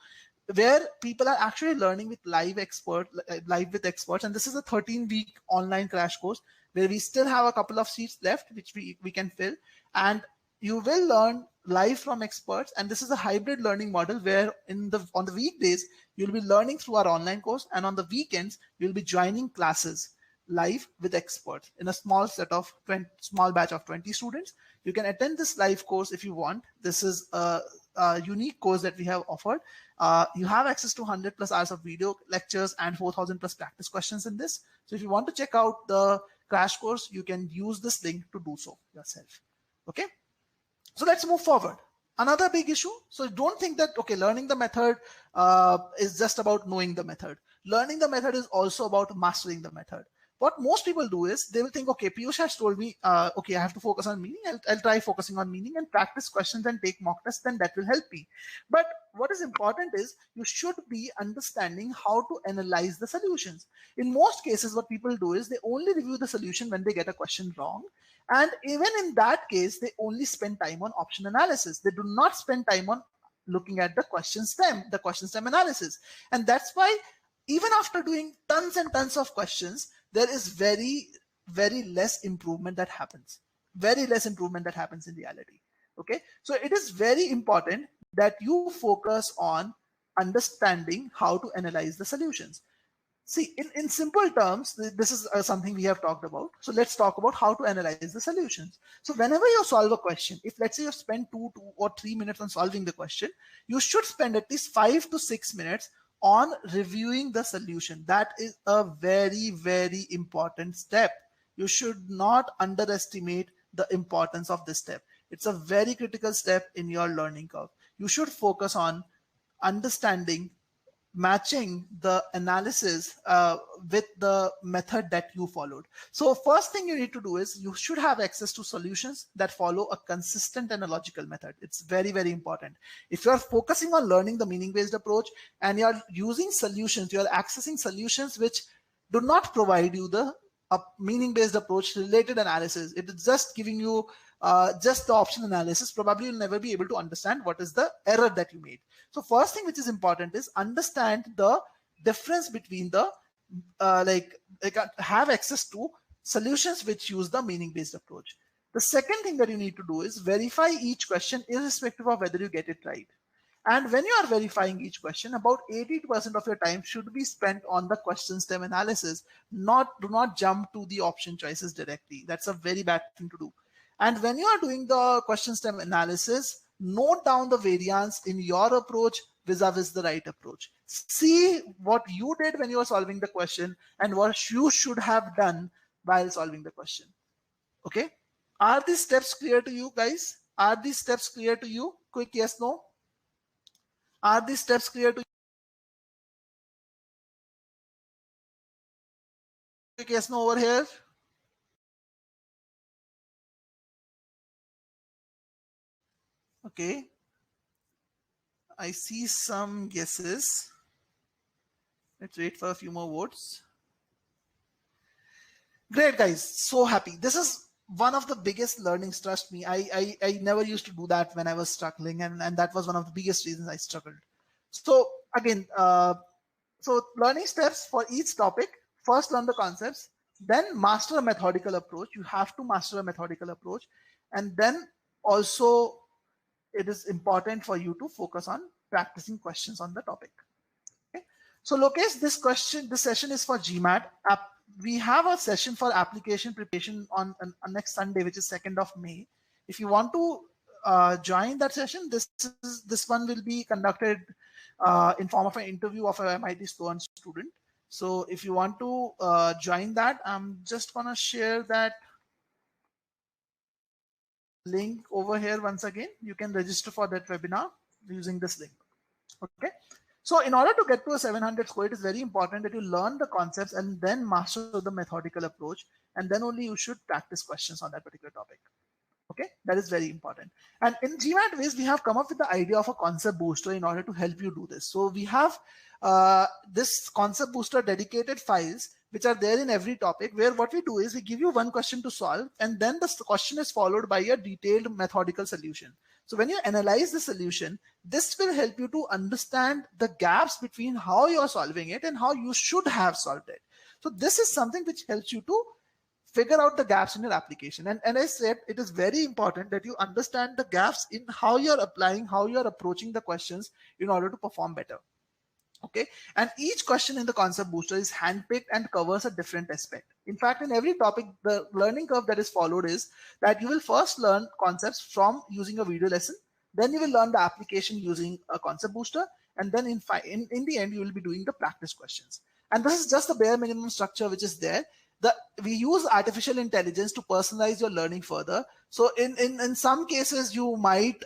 where people are actually learning with live with experts. And this is a 13-week online crash course where we still have a couple of seats left, which we can fill. And you will learn live from experts. And this is a hybrid learning model where on the weekdays, you'll be learning through our online course. And on the weekends, you'll be joining classes live with experts in a small batch of 20 students. You can attend this live course if you want. This is a unique course that we have offered. You have access to 100+ hours of video lectures and 4,000+ practice questions in this. So if you want to check out the crash course, you can use this link to do so yourself. Okay. So let's move forward. Another big issue. So don't think that, okay, learning the method is just about knowing the method. Learning the method is also about mastering the method. what most people do is they will think, okay, Piyush has told me, okay, I have to focus on meaning. I'll try focusing on meaning and practice questions and take mock tests, then that will help me. But what is important is you should be understanding how to analyze the solutions. In most cases, what people do is they only review the solution when they get a question wrong. And even in that case, they only spend time on option analysis. They do not spend time on looking at the question stem analysis. And that's why even after doing tons and tons of questions, there is very, very less improvement that happens. Very less improvement that happens in reality. Okay, so it is very important that you focus on understanding how to analyze the solutions. See, in simple terms, this is something we have talked about. So let's talk about how to analyze the solutions. So whenever you solve a question, if let's say you spend 2 or 3 minutes on solving the question, you should spend at least 5 to 6 minutes on reviewing the solution. That is a very, very important step. You should not underestimate the importance of this step. It's a very critical step in your learning curve. You should focus on understanding, matching the analysis with the method that you followed. So first thing you need to do is you should have access to solutions that follow a consistent and a logical method. It's very, very important. If you're focusing on learning the meaning-based approach and you're using solutions, you're accessing solutions which do not provide you the meaning-based approach related analysis, it is just giving you just the option analysis, probably you'll never be able to understand what is the error that you made. So first thing which is important is understand the difference between the have access to solutions which use the meaning-based approach. The second thing that you need to do is verify each question irrespective of whether you get it right. And when you are verifying each question, about 80% of your time should be spent on the question stem analysis. Do not jump to the option choices directly. That's a very bad thing to do. And when you are doing the question stem analysis, note down the variance in your approach vis-a-vis the right approach. See what you did when you were solving the question and what you should have done while solving the question. Okay. Are these steps clear to you guys? Are these steps clear to you? Quick yes, no. Are these steps clear to you? Quick yes, no over here. Okay. I see some guesses. Let's wait for a few more votes. Great, guys. So happy. This is one of the biggest learnings, trust me. I never used to do that when I was struggling, and that was one of the biggest reasons I struggled. So again, so learning steps for each topic. First, learn the concepts, then master a methodical approach. You have to master a methodical approach. And then also it is important for you to focus on practicing questions on the topic. Okay. So Lokesh, this session is for GMAT. We have a session for application preparation on next Sunday, which is 2nd of May. If you want to join that session, this one will be conducted in form of an interview of an MIT Sloan student. So if you want to join that, I'm just gonna share that link over here once again. You can register for that webinar using this link. Okay. So in order to get to a 700 score, it is very important that you learn the concepts and then master the methodical approach, and then only you should practice questions on that particular topic. Okay, that is very important. And in GMAT-Wiz, we have come up with the idea of a concept booster in order to help you do this. So we have this concept booster dedicated files which are there in every topic, where what we do is we give you one question to solve, and then the question is followed by a detailed methodical solution. So when you analyze the solution, this will help you to understand the gaps between how you're solving it and how you should have solved it. So this is something which helps you to figure out the gaps in your application. And I said, it is very important that you understand the gaps in how you're applying, how you're approaching the questions in order to perform better. Okay, and each question in the concept booster is handpicked and covers a different aspect. In fact, in every topic, the learning curve that is followed is that you will first learn concepts from using a video lesson, then you will learn the application using a concept booster, and then in the end, you will be doing the practice questions. And this is just the bare minimum structure which is there. we use artificial intelligence to personalize your learning further. So in some cases, you might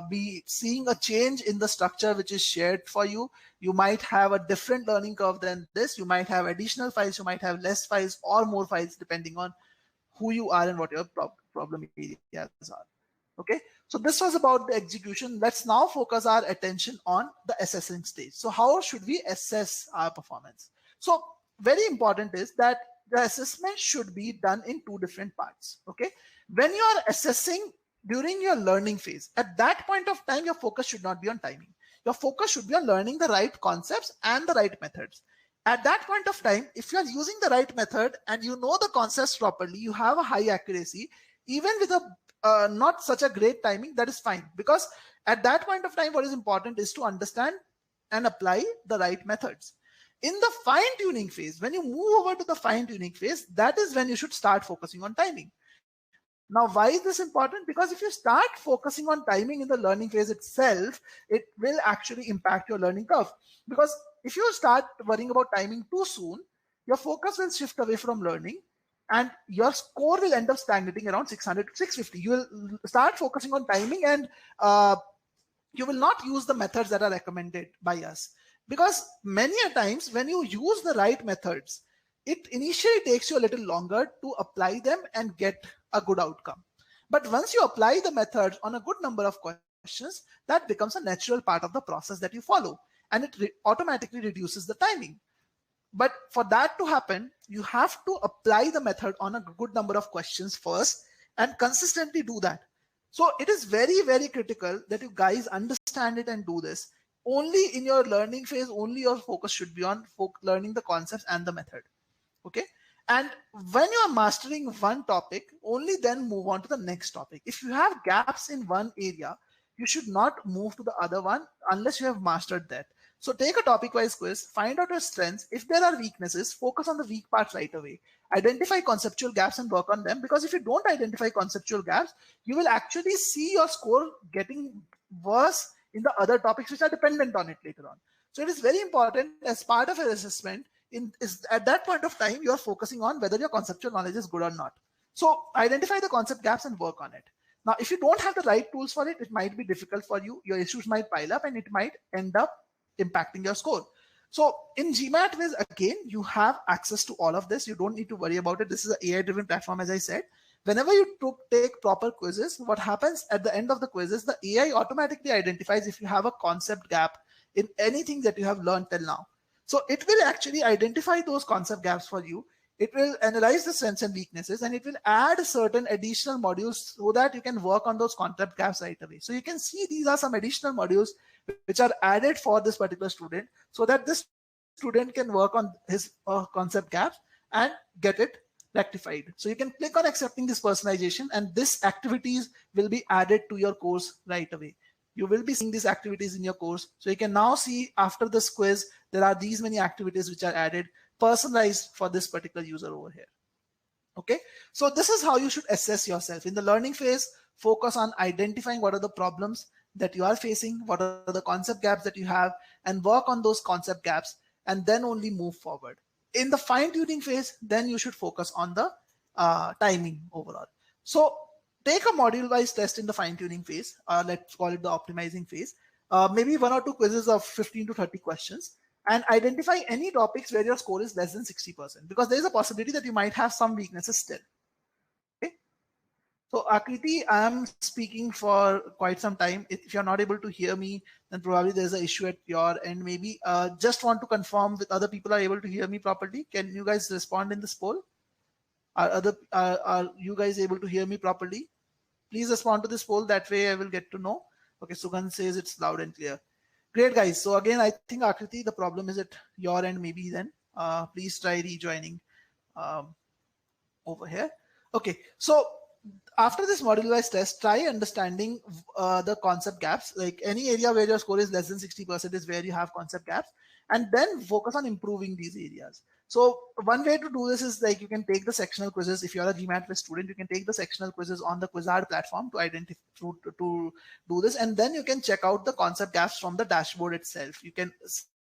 be seeing a change in the structure which is shared for you. You might have a different learning curve than this. You might have additional files, you might have less files or more files, depending on who you are and what your problem areas are. Okay, so this was about the execution. Let's now focus our attention on the assessing stage. So how should we assess our performance? So very important is that the assessment should be done in two different parts. Okay, when you are assessing during your learning phase, at that point of time, your focus should not be on timing. Your focus should be on learning the right concepts and the right methods. At that point of time, if you are using the right method and you know the concepts properly, you have a high accuracy, even with a not such a great timing, that is fine. Because at that point of time, what is important is to understand and apply the right methods. In the fine-tuning phase, when you move over to the fine-tuning phase, that is when you should start focusing on timing. Now, why is this important? Because if you start focusing on timing in the learning phase itself, it will actually impact your learning curve. Because if you start worrying about timing too soon, your focus will shift away from learning and your score will end up stagnating around 600 to 650. You will start focusing on timing and you will not use the methods that are recommended by us. Because many a times when you use the right methods, it initially takes you a little longer to apply them and get a good outcome. But once you apply the methods on a good number of questions, that becomes a natural part of the process that you follow, and it automatically reduces the timing. But for that to happen, you have to apply the method on a good number of questions first and consistently do that. So it is very, very critical that you guys understand it and do this. Only in your learning phase, only your focus should be on learning the concepts and the method. Okay. And when you are mastering one topic, only then move on to the next topic. If you have gaps in one area, you should not move to the other one unless you have mastered that. So take a topic-wise quiz, find out your strengths. If there are weaknesses, focus on the weak parts right away. Identify conceptual gaps and work on them, because if you don't identify conceptual gaps, you will actually see your score getting worse in the other topics which are dependent on it later on. So it is very important as part of your assessment, at that point of time, you are focusing on whether your conceptual knowledge is good or not. So identify the concept gaps and work on it. Now, if you don't have the right tools for it, it might be difficult for you. Your issues might pile up and it might end up impacting your score. So in GMAT, again, you have access to all of this. You don't need to worry about it. This is an AI-driven platform, as I said. Whenever you take proper quizzes, what happens at the end of the quizzes, the AI automatically identifies if you have a concept gap in anything that you have learned till now. So it will actually identify those concept gaps for you. It will analyze the strengths and weaknesses, and it will add certain additional modules so that you can work on those concept gaps right away. So you can see these are some additional modules which are added for this particular student so that this student can work on his concept gaps and get it rectified. So you can click on accepting this personalization, and this activities will be added to your course right away. You will be seeing these activities in your course. So you can now see after this quiz, there are these many activities which are added, personalized for this particular user over here. Okay, so this is how you should assess yourself. In the learning phase, focus on identifying what are the problems that you are facing, what are the concept gaps that you have, and work on those concept gaps, and then only move forward. In the fine-tuning phase, then you should focus on the timing overall. So take a module-wise test in the fine-tuning phase, let's call it the optimizing phase, maybe 1 or 2 quizzes of 15 to 30 questions, and identify any topics where your score is less than 60%, because there is a possibility that you might have some weaknesses still. Okay. So Akriti, I am speaking for quite some time. If you're not able to hear me, then probably there's an issue at your end. Maybe just want to confirm with other people are able to hear me properly. Can you guys respond in this poll? Are you guys able to hear me properly? Please respond to this poll. That way I will get to know. Okay, Sugandh says it's loud and clear. Great, guys. So again, I think Akriti, the problem is at your end maybe then. Please try rejoining over here. Okay, so after this module-wise test, try understanding the concept gaps. Like any area where your score is less than 60% is where you have concept gaps, and then focus on improving these areas. So one way to do this is like you can take the sectional quizzes. If you're a GMAT student, you can take the sectional quizzes on the Quizard platform to identify to do this, and then you can check out the concept gaps from the dashboard itself. You can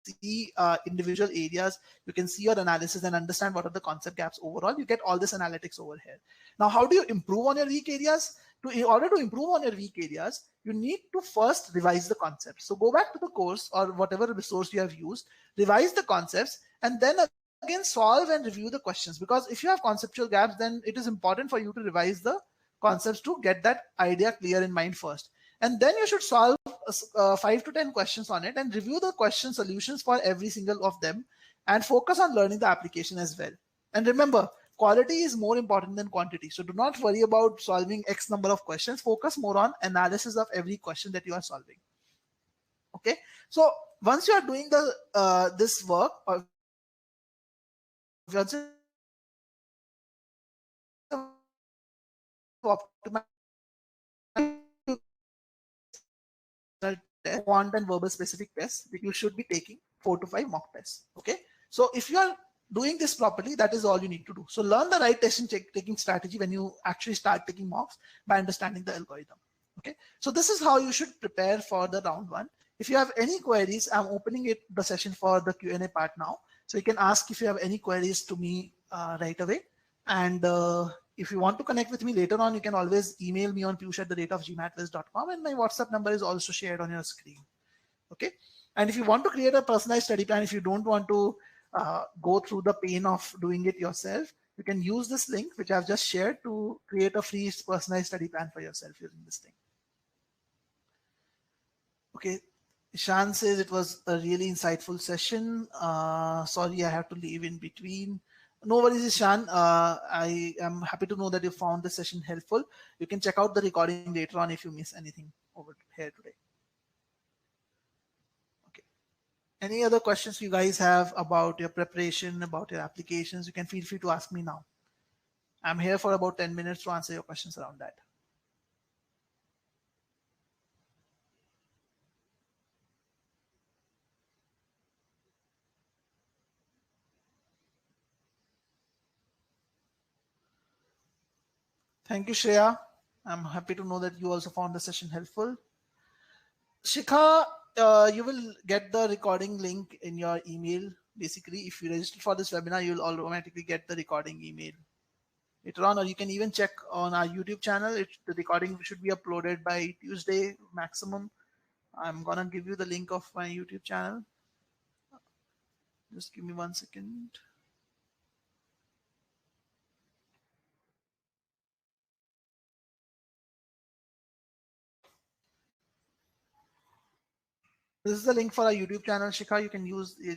see individual areas. You can see your analysis and understand what are the concept gaps overall. You get all this analytics over here. Now, how do you improve on your weak areas? In order to improve on your weak areas, you need to first revise the concepts. So go back to the course or whatever resource you have used, revise the concepts, and then again solve and review the questions. Because if you have conceptual gaps, then it is important for you to revise the concepts to get that idea clear in mind first. And then you should solve 5 to 10 questions on it and review the question solutions for every single of them and focus on learning the application as well. And remember, quality is more important than quantity. So do not worry about solving X number of questions. Focus more on analysis of every question that you are solving. Okay. So once you are doing the this work, or once you optimize quant and verbal specific tests, you should be taking 4 to 5 mock tests. Okay. So if you are doing this properly, that is all you need to do. So learn the right testing taking strategy when you actually start taking mocks by understanding the algorithm. Okay. So this is how you should prepare for the round one. If you have any queries, I'm opening the session for the Q&A part now. So you can ask if you have any queries to me right away. And if you want to connect with me later on, you can always email me on piyush@gmatwiz.com, and my WhatsApp number is also shared on your screen. Okay. And if you want to create a personalized study plan, if you don't want to go through the pain of doing it yourself, you can use this link, which I've just shared, to create a free personalized study plan for yourself using this link. Okay. Ishan says it was a really insightful session. Sorry, I have to leave in between. No worries, Ishan. I am happy to know that you found the session helpful. You can check out the recording later on if you miss anything over here today. Okay. Any other questions you guys have about your preparation, about your applications? You can feel free to ask me now. I'm here for about 10 minutes to answer your questions around that. Thank you, Shreya. I'm happy to know that you also found the session helpful. Shikha, you will get the recording link in your email. Basically, if you register for this webinar, you'll automatically get the recording email later on, or you can even check on our YouTube channel. The recording should be uploaded by Tuesday maximum. I'm gonna give you the link of my YouTube channel. Just give me 1 second. This is the link for our YouTube channel, Shikha. You can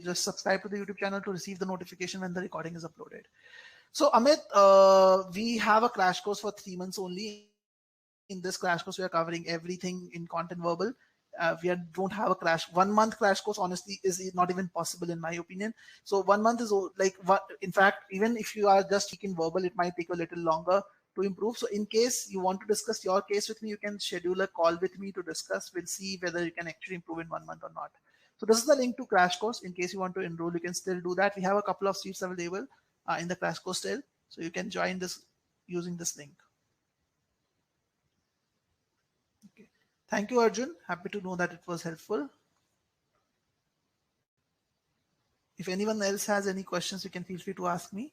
just subscribe to the YouTube channel to receive the notification when the recording is uploaded. So Amit, we have a crash course for 3 months only. In this crash course, we are covering everything in content verbal. Don't have a 1 month crash course, honestly, is not even possible in my opinion. So 1 month is like, in fact, even if you are just speaking verbal, it might take a little longer to improve. So in case you want to discuss your case with me, you can schedule a call with me to discuss. We'll see whether you can actually improve in 1 month or not. So this is the link to crash course. In case you want to enroll, you can still do that. We have a couple of seats available in the crash course still. So you can join this using this link. Okay. Thank you, Arjun. Happy to know that it was helpful. If anyone else has any questions, you can feel free to ask me.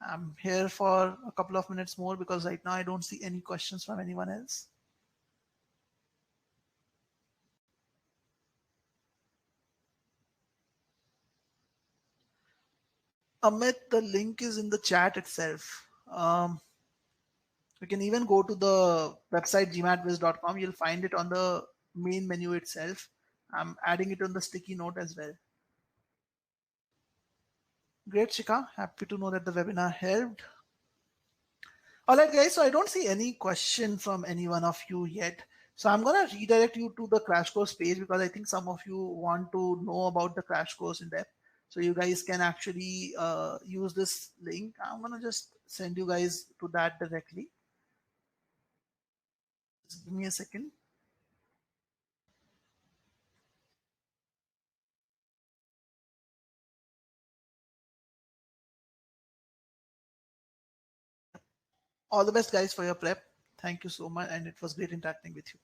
I'm here for a couple of minutes more because right now I don't see any questions from anyone else. Amit, the link is in the chat itself. You can even go to the website gmatwiz.com. You'll find it on the main menu itself. I'm adding it on the sticky note as well. Great, Shika. Happy to know that the webinar helped. All right, guys. So I don't see any question from any one of you yet. So I'm going to redirect you to the crash course page because I think some of you want to know about the crash course in depth. So you guys can actually use this link. I'm going to just send you guys to that directly. Just give me a second. All the best, guys, for your prep. Thank you so much. And it was great interacting with you.